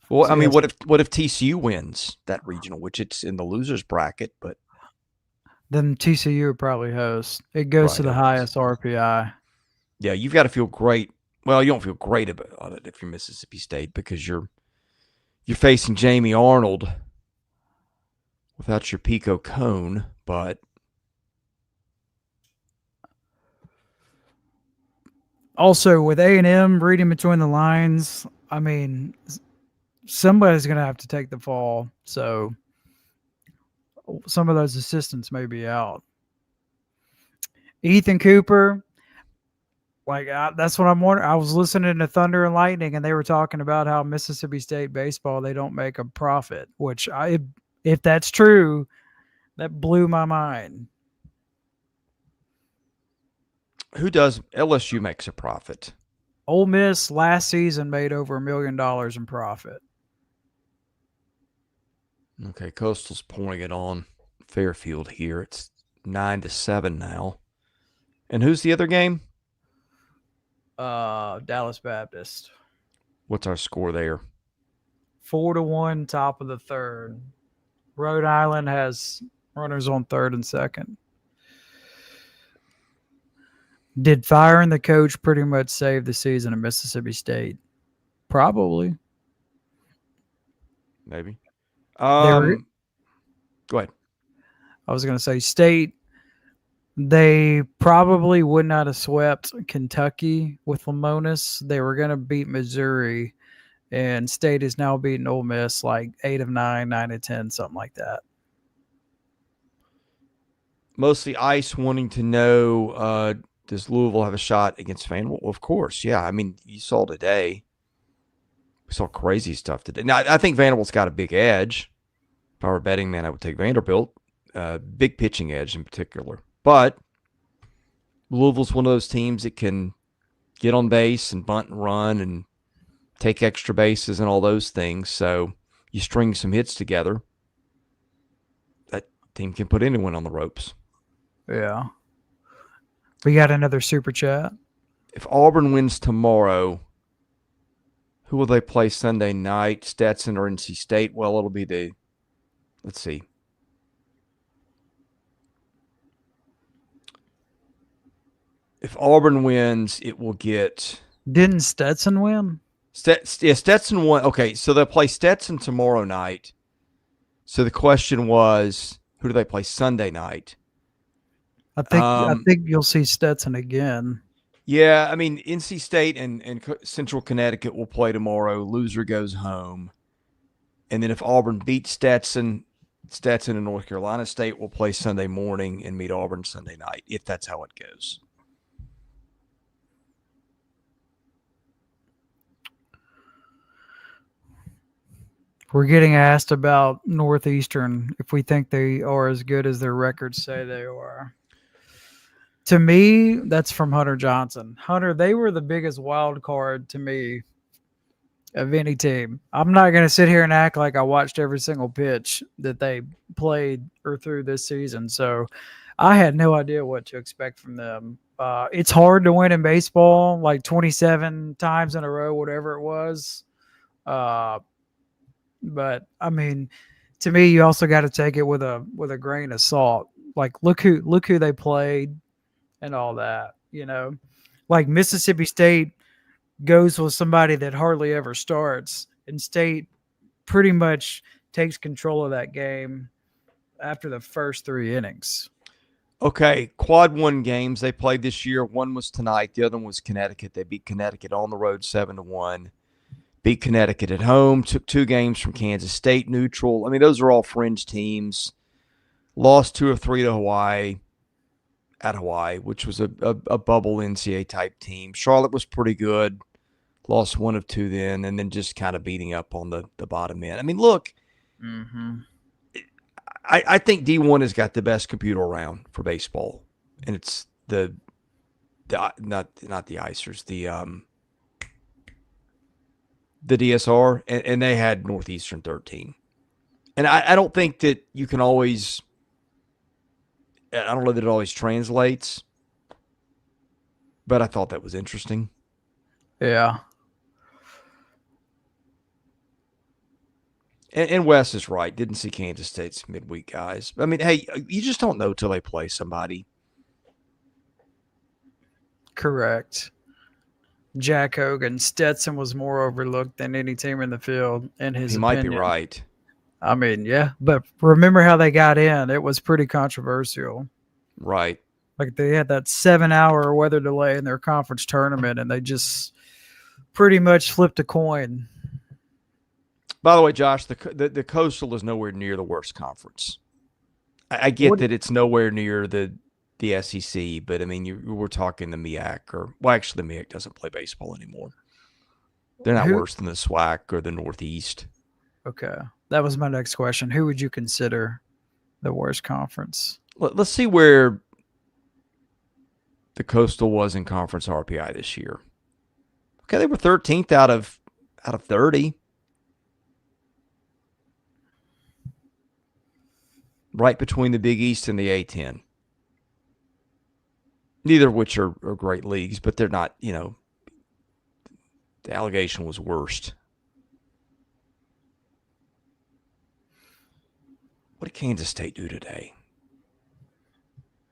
Well, So I mean, yes. what if TCU wins that regional, which it's in the losers bracket, but Then TCU would probably host. It goes to the highest RPI. Yeah, you've got to feel great. Well, you don't feel great about it if you're Mississippi State because you're facing Jamie Arnold without your Pico cone, but also with A&M reading between the lines, I mean, somebody's going to have to take the fall. So some of those assistants may be out. Ethan Cooper, that's what I'm wondering. I was listening to Thunder and Lightning, and they were talking about how Mississippi State baseball, they don't make a profit, which if that's true, that blew my mind. Who does? LSU makes a profit. Ole Miss last season made over $1 million in profit. Okay, Coastal's pouring it on Fairfield here. It's 9-7 now. And who's the other game? Dallas Baptist. What's our score there? 4-1, top of the third. Rhode Island has runners on third and second. Did firing the coach pretty much save the season of Mississippi State? Probably. Maybe. Go ahead. I was going to say State, they probably would not have swept Kentucky with Lamonis. They were going to beat Missouri, and State is now beating Ole Miss like 8 of 9, 9 of 10, something like that. Mostly Ice wanting to know, does Louisville have a shot against Vanderbilt? Well, of course, yeah. I mean, you saw today. We saw crazy stuff today. Now, I think Vanderbilt's got a big edge. If I were a betting man, I would take Vanderbilt. Big pitching edge in particular. But Louisville's one of those teams that can get on base and bunt and run and take extra bases and all those things. So you string some hits together, that team can put anyone on the ropes. Yeah. We got another super chat. If Auburn wins tomorrow, who will they play Sunday night? Stetson or NC State? Well, it'll be let's see. If Auburn wins, it will get. Didn't Stetson win? Stetson won. Okay, so they'll play Stetson tomorrow night. So the question was, who do they play Sunday night? I think you'll see Stetson again. Yeah, I mean, NC State and Central Connecticut will play tomorrow. Loser goes home. And then if Auburn beats Stetson and North Carolina State will play Sunday morning and meet Auburn Sunday night, if that's how it goes. We're getting asked about Northeastern, if we think they are as good as their records say they are. To me, that's from Hunter Johnson. Hunter, they were the biggest wild card to me of any team. I'm not going to sit here and act like I watched every single pitch that they played or threw this season. So I had no idea what to expect from them. It's hard to win in baseball, like 27 times in a row, whatever it was. But I mean, to me, you also got to take it with a grain of salt. Like look who they played and all that, you know. Like Mississippi State goes with somebody that hardly ever starts, and State pretty much takes control of that game after the first 3 innings. Okay, quad 1 games they played this year. One was tonight. The other one was Connecticut. They beat Connecticut on the road 7-1. Beat Connecticut at home. Took 2 games from Kansas State neutral. I mean, those are all fringe teams. Lost 2 of 3 to Hawaii. At Hawaii, which was a bubble NCAA type team. Charlotte was pretty good. Lost 1 of 2 then, and then just kind of beating up on the bottom end. I mean, look, I think D1 has got the best computer around for baseball, and it's the not the Icers, the DSR, and they had Northeastern 13. And I don't think that you can always. I don't know that it always translates, but I thought that was interesting. Yeah. And Wes is right. Didn't see Kansas State's midweek guys. I mean, hey, you just don't know till they play somebody. Correct. Jack Hogan. Stetson was more overlooked than any team in the field, in his opinion. He might be right. I mean, yeah, but remember how they got in. It was pretty controversial. Right. Like they had that 7-hour weather delay in their conference tournament, and they just pretty much flipped a coin. By the way, Josh, the Coastal is nowhere near the worst conference. I get that it's nowhere near the SEC, but I mean, we're talking the MEAC, actually, the MEAC doesn't play baseball anymore. They're not worse than the SWAC or the Northeast. Okay. That was my next question. Who would you consider the worst conference? Let's see where the Coastal was in conference RPI this year. Okay, they were 13th out of 30. Right between the Big East and the A-10. Neither of which are great leagues, but they're not, you know, the allegation was worst. What did Kansas State do today?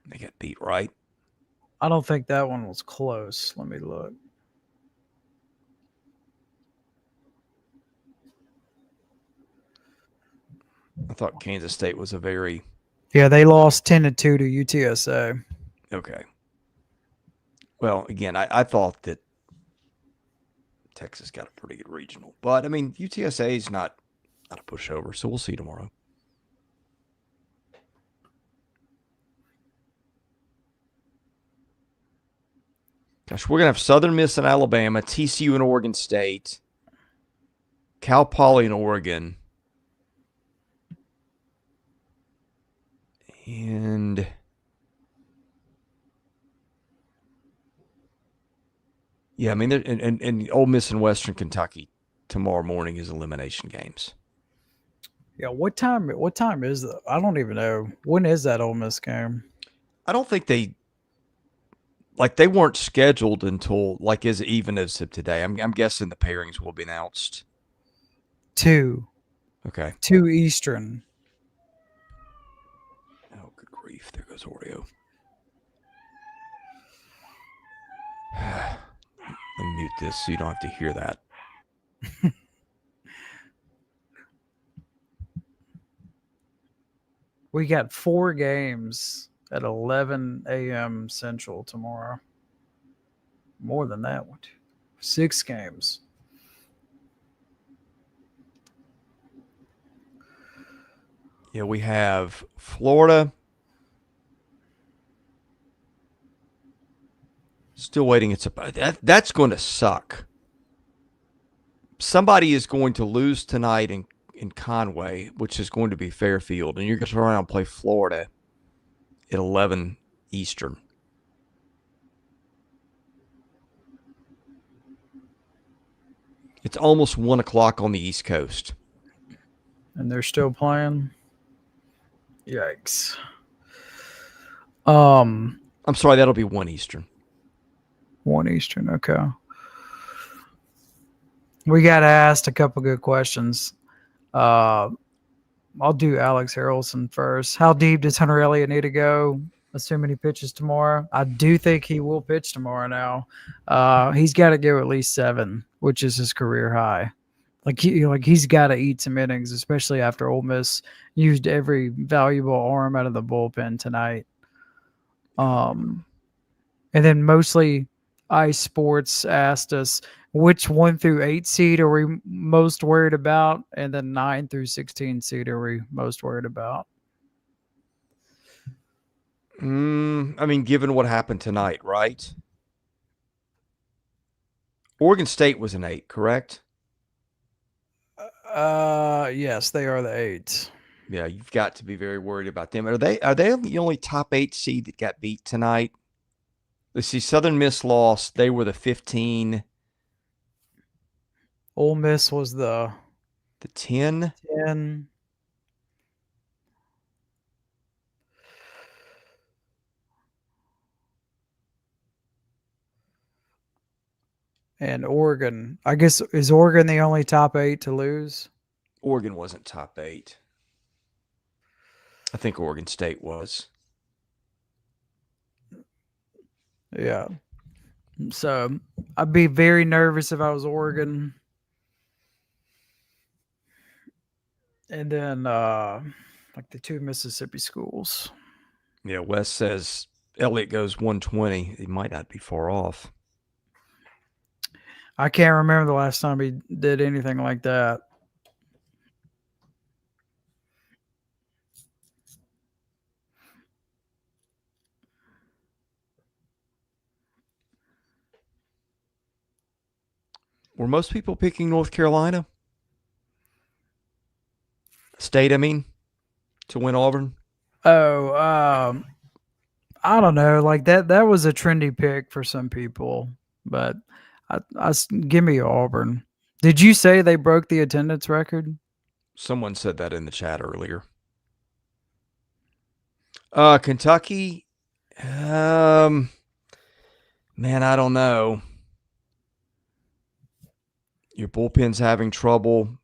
They got beat, right? I don't think that one was close. Let me look. I thought Kansas State was a very... Yeah, they lost 10-2 to UTSA. Okay. Well, again, I thought that Texas got a pretty good regional. But, I mean, UTSA is not a pushover, so we'll see tomorrow. Gosh, we're going to have Southern Miss and Alabama, TCU and Oregon State, Cal Poly and Oregon. And yeah, I mean, and Ole Miss and Western Kentucky tomorrow morning is elimination games. Yeah, what time is that? I don't even know. When is that Ole Miss game? I don't think they weren't scheduled until as even as of today. I'm guessing the pairings will be announced. 2. Okay. 2 Eastern. Oh, good grief. There goes Oreo. Let me mute this so you don't have to hear that. We got 4 games at 11 a.m. Central tomorrow. More than that one. 6 games. Yeah, we have Florida. Still waiting. That's going to suck. Somebody is going to lose tonight in Conway, which is going to be Fairfield, and you're going to turn around and play Florida at 11 Eastern. It's almost 1 o'clock on the East Coast. And they're still playing? Yikes. I'm sorry, that'll be 1 Eastern. 1 Eastern, okay. We got asked a couple good questions. I'll do Alex Harrelson first. How deep does Hunter Elliott need to go, assuming he pitches tomorrow? I do think he will pitch tomorrow now. He's got to go at least 7, which is his career high. He's got to eat some innings, especially after Ole Miss used every valuable arm out of the bullpen tonight. And then mostly Ice Sports asked us, which 1 through 8 seed are we most worried about? And then 9 through 16 seed are we most worried about? I mean, given what happened tonight, right? Oregon State was an 8, correct? Yes, they are the 8. Yeah, you've got to be very worried about them. Are they the only top 8 seed that got beat tonight? Let's see, Southern Miss lost. They were the 15. Ole Miss was the 10. 10. And Oregon. I guess, is Oregon the only top 8 to lose? Oregon wasn't top 8. I think Oregon State was. Yeah. So I'd be very nervous if I was Oregon. And then the 2 Mississippi schools. Yeah, Wes says Elliott goes 120. He might not be far off. I can't remember the last time he did anything like that. Were most people picking North Carolina? State, I mean, to win Auburn? Oh, I don't know. That was a trendy pick for some people, but I give me Auburn. Did you say they broke the attendance record? Someone said that in the chat earlier. Kentucky, man, I don't know. Your bullpen's having trouble.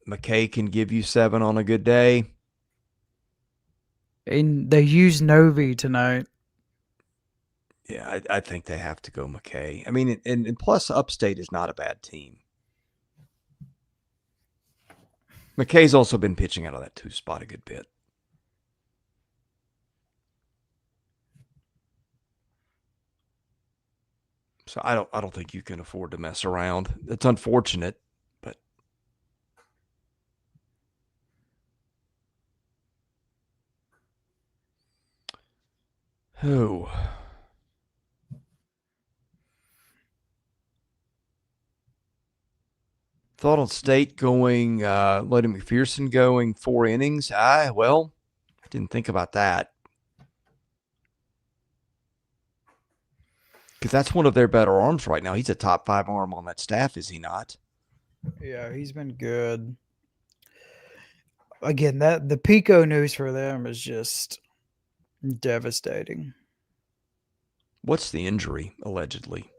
McKay can give you 7 on a good day. And they used Novi tonight. Yeah, I think they have to go McKay. I mean, and plus Upstate is not a bad team. McKay's also been pitching out of that 2 spot a good bit. So I don't think you can afford to mess around. It's unfortunate, but Thought on State going, letting McPherson going 4 innings. Didn't think about that. Because that's one of their better arms right now. He's a top 5 arm on that staff, is he not? Yeah, he's been good. Again, the Pico news for them is just devastating. What's the injury, allegedly?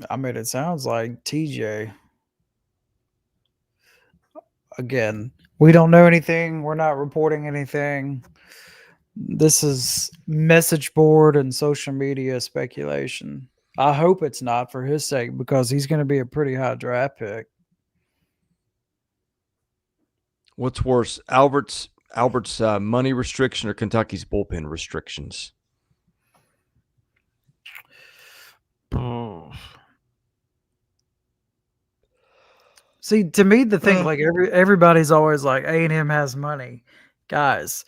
I mean, it sounds like TJ. Again, we don't know anything. We're not reporting anything. This is message board and social media speculation. I hope it's not for his sake because he's going to be a pretty high draft pick. What's worse, Albert's money restriction or Kentucky's bullpen restrictions? See, to me, the thing, like everybody's always like A&M has money. Guys,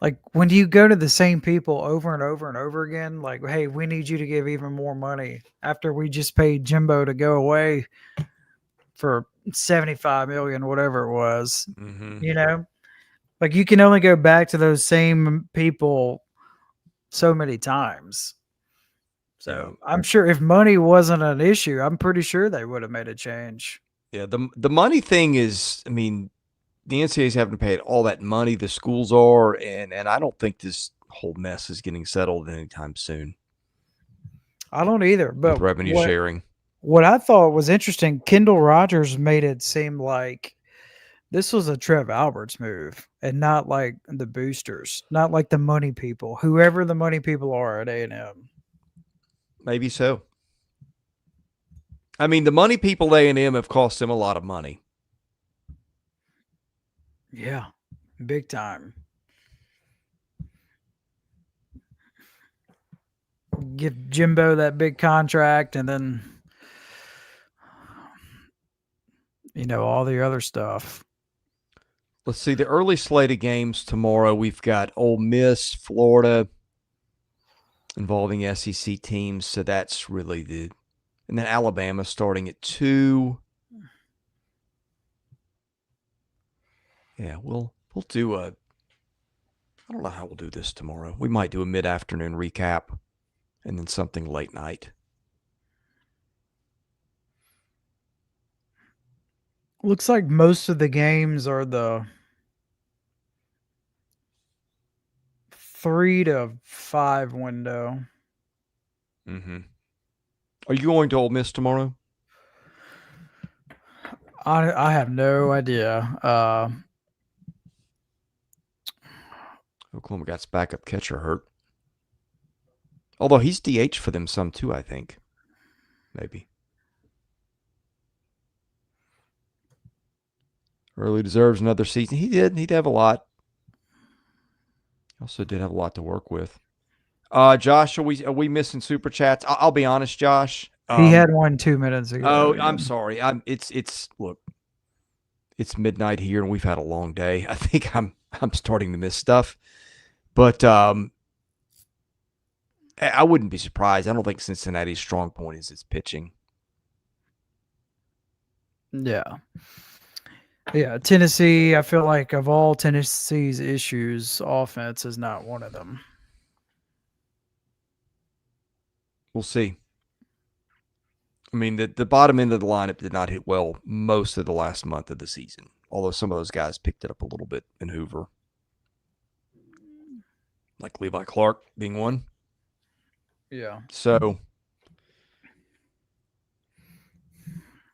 like when you go to the same people over and over and over again, like, hey, we need you to give even more money after we just paid Jimbo to go away for $75 million, whatever it was. Mm-hmm. You know, like you can only go back to those same people so many times. So I'm sure if money wasn't an issue, I'm pretty sure they would have made a change. Yeah, the money thing is, I mean, the NCAA's having to pay all that money, the schools are, and I don't think this whole mess is getting settled anytime soon. I don't either, but with revenue sharing. What I thought was interesting, Kendall Rogers made it seem like this was a Trev Alberts move and not like the boosters, not like the money people, whoever the money people are at A&M. Maybe so. I mean, the money people at A&M have cost him a lot of money. Yeah, big time. Give Jimbo that big contract and then, you know, all the other stuff. Let's see, the early slate of games tomorrow, we've got Ole Miss, Florida, involving SEC teams, so that's really and then Alabama starting at 2. Yeah, we'll do I don't know how we'll do this tomorrow. We might do a mid-afternoon recap and then something late night. Looks like most of the games are the 3 to 5 window. Mm-hmm. Are you going to Ole Miss tomorrow? I have no idea. Oklahoma got its backup catcher hurt. Although he's DH for them some too, I think. Maybe. Really deserves another season. He did. He'd have a lot. Also did have a lot to work with. Josh, are we missing super chats? I'll be honest, Josh. He had one 2 minutes ago. Oh, yeah. I'm sorry. Look, it's midnight here and we've had a long day. I think I'm starting to miss stuff. But I wouldn't be surprised. I don't think Cincinnati's strong point is its pitching. Yeah. Yeah, Tennessee, I feel like of all Tennessee's issues, offense is not one of them. We'll see. I mean, the bottom end of the lineup did not hit well most of the last month of the season, although some of those guys picked it up a little bit in Hoover. Like Levi Clark being one. Yeah. So,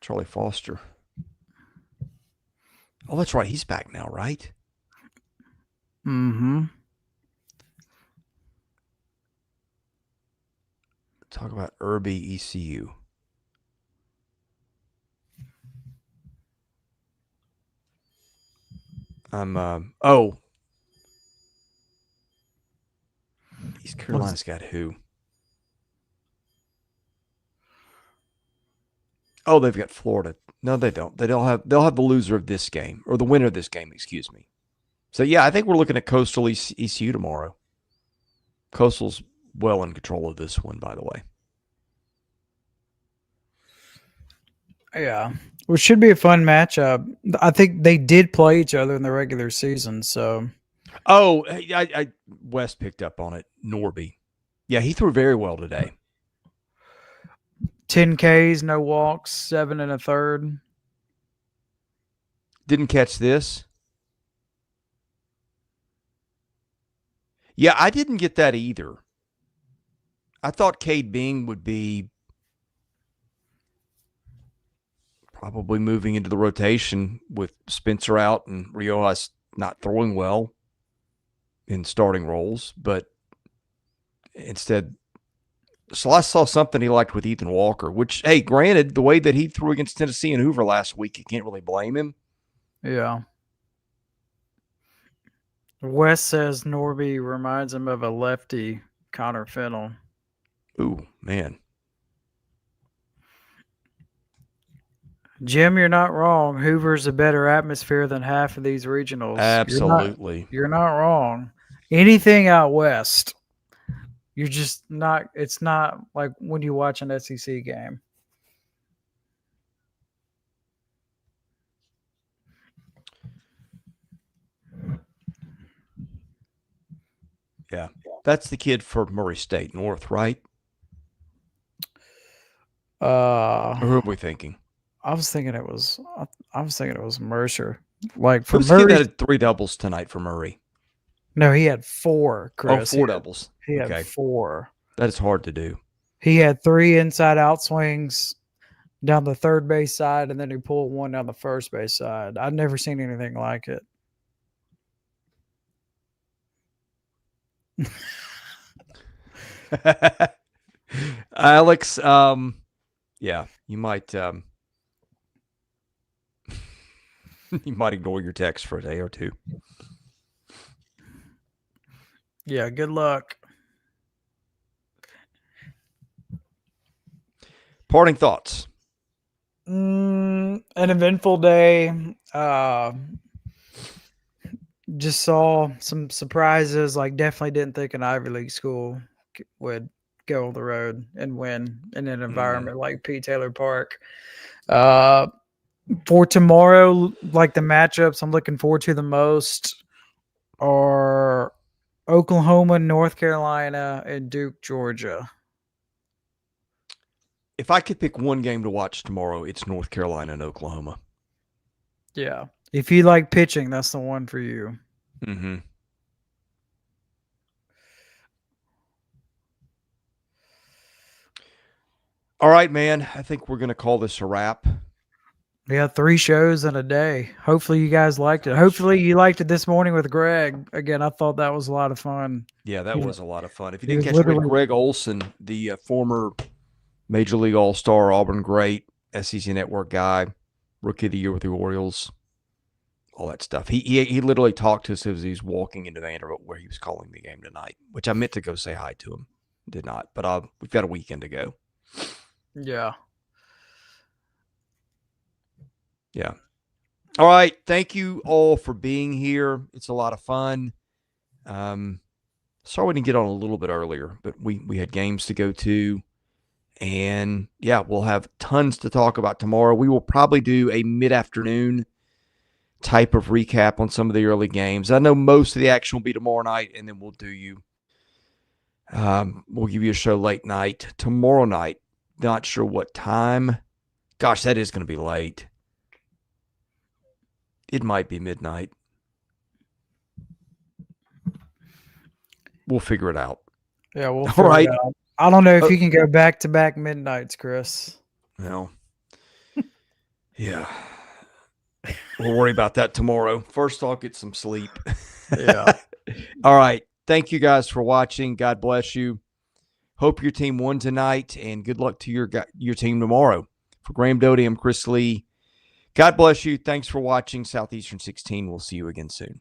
Charlie Foster. Oh, that's right. He's back now, right? Mm-hmm. Talk about Irby ECU. East Carolina's got who? Oh, they've got Florida. No, they don't. They'll have the loser of this game, or the winner of this game, excuse me. So, yeah, I think we're looking at Coastal ECU tomorrow. Coastal's well in control of this one, by the way. Yeah. Well, it should be a fun matchup. I think they did play each other in the regular season, so. Oh, West picked up on it. Norby. Yeah, he threw very well today. 10 Ks, no walks, 7 1/3. Didn't catch this. Yeah, I didn't get that either. I thought Cade Bing would be probably moving into the rotation with Spencer out and Riojas not throwing well in starting roles, but instead, so I saw something he liked with Ethan Walker, which, hey, granted, the way that he threw against Tennessee and Hoover last week, you can't really blame him. Yeah. Wes says Norby reminds him of a lefty, Connor Fennell. Ooh, man. Jim, you're not wrong. Hoover's a better atmosphere than half of these regionals. Absolutely. You're not wrong. Anything out west, you're just not. It's not like when you watch an SEC game. Yeah. That's the kid for Murray State North, right? Or who are we thinking? I was thinking it was Mercer. Like for Who's Murray, the kid that had 3 doubles tonight for Murray? no, he had 4. Chris, Oh, 4 doubles. He had 4. That is hard to do. He had 3 inside out swings down the third base side, and then he pulled 1 down the first base side. I've never seen anything like it. Alex, yeah, you might you might ignore your text for a day or two. Yeah, good luck. Parting thoughts. An eventful day. Just saw some surprises. Like, definitely didn't think an Ivy League school would go on the road and win in an environment like P. Taylor Park. For tomorrow, like the matchups I'm looking forward to the most are Oklahoma, North Carolina, and Duke, Georgia. If I could pick one game to watch tomorrow, it's North Carolina and Oklahoma. Yeah. If you like pitching, that's the one for you. Mm-hmm. All right, man. I think we're going to call this a wrap. Yeah, 3 shows in a day. Hopefully you guys liked it. Hopefully you liked it this morning with Greg. Again, I thought that was a lot of fun. Yeah, that was a lot of fun. If you didn't catch it, Greg Olson, the former Major League All-Star, Auburn great, SEC Network guy, Rookie of the Year with the Orioles, all that stuff. He literally talked to us as he was walking into Vanderbilt where he was calling the game tonight, which I meant to go say hi to him. Did not, but we've got a weekend to go. Yeah. Yeah. All right. Thank you all for being here. It's a lot of fun. Sorry we didn't get on a little bit earlier, but we had games to go to. And, yeah, we'll have tons to talk about tomorrow. We will probably do a mid-afternoon type of recap on some of the early games. I know most of the action will be tomorrow night, and then we'll give you a show late night. Tomorrow night, not sure what time. Gosh, that is going to be late. It might be midnight. We'll figure it out. Yeah, we'll figure it out. I don't know if you can go back-to-back midnights, Chris. No. Yeah. We'll worry about that tomorrow. First, I'll get some sleep. Yeah. All right. Thank you guys for watching. God bless you. Hope your team won tonight, and good luck to your team tomorrow. For Graham Doty, I'm Chris Lee. God bless you. Thanks for watching Southeastern 16. We'll see you again soon.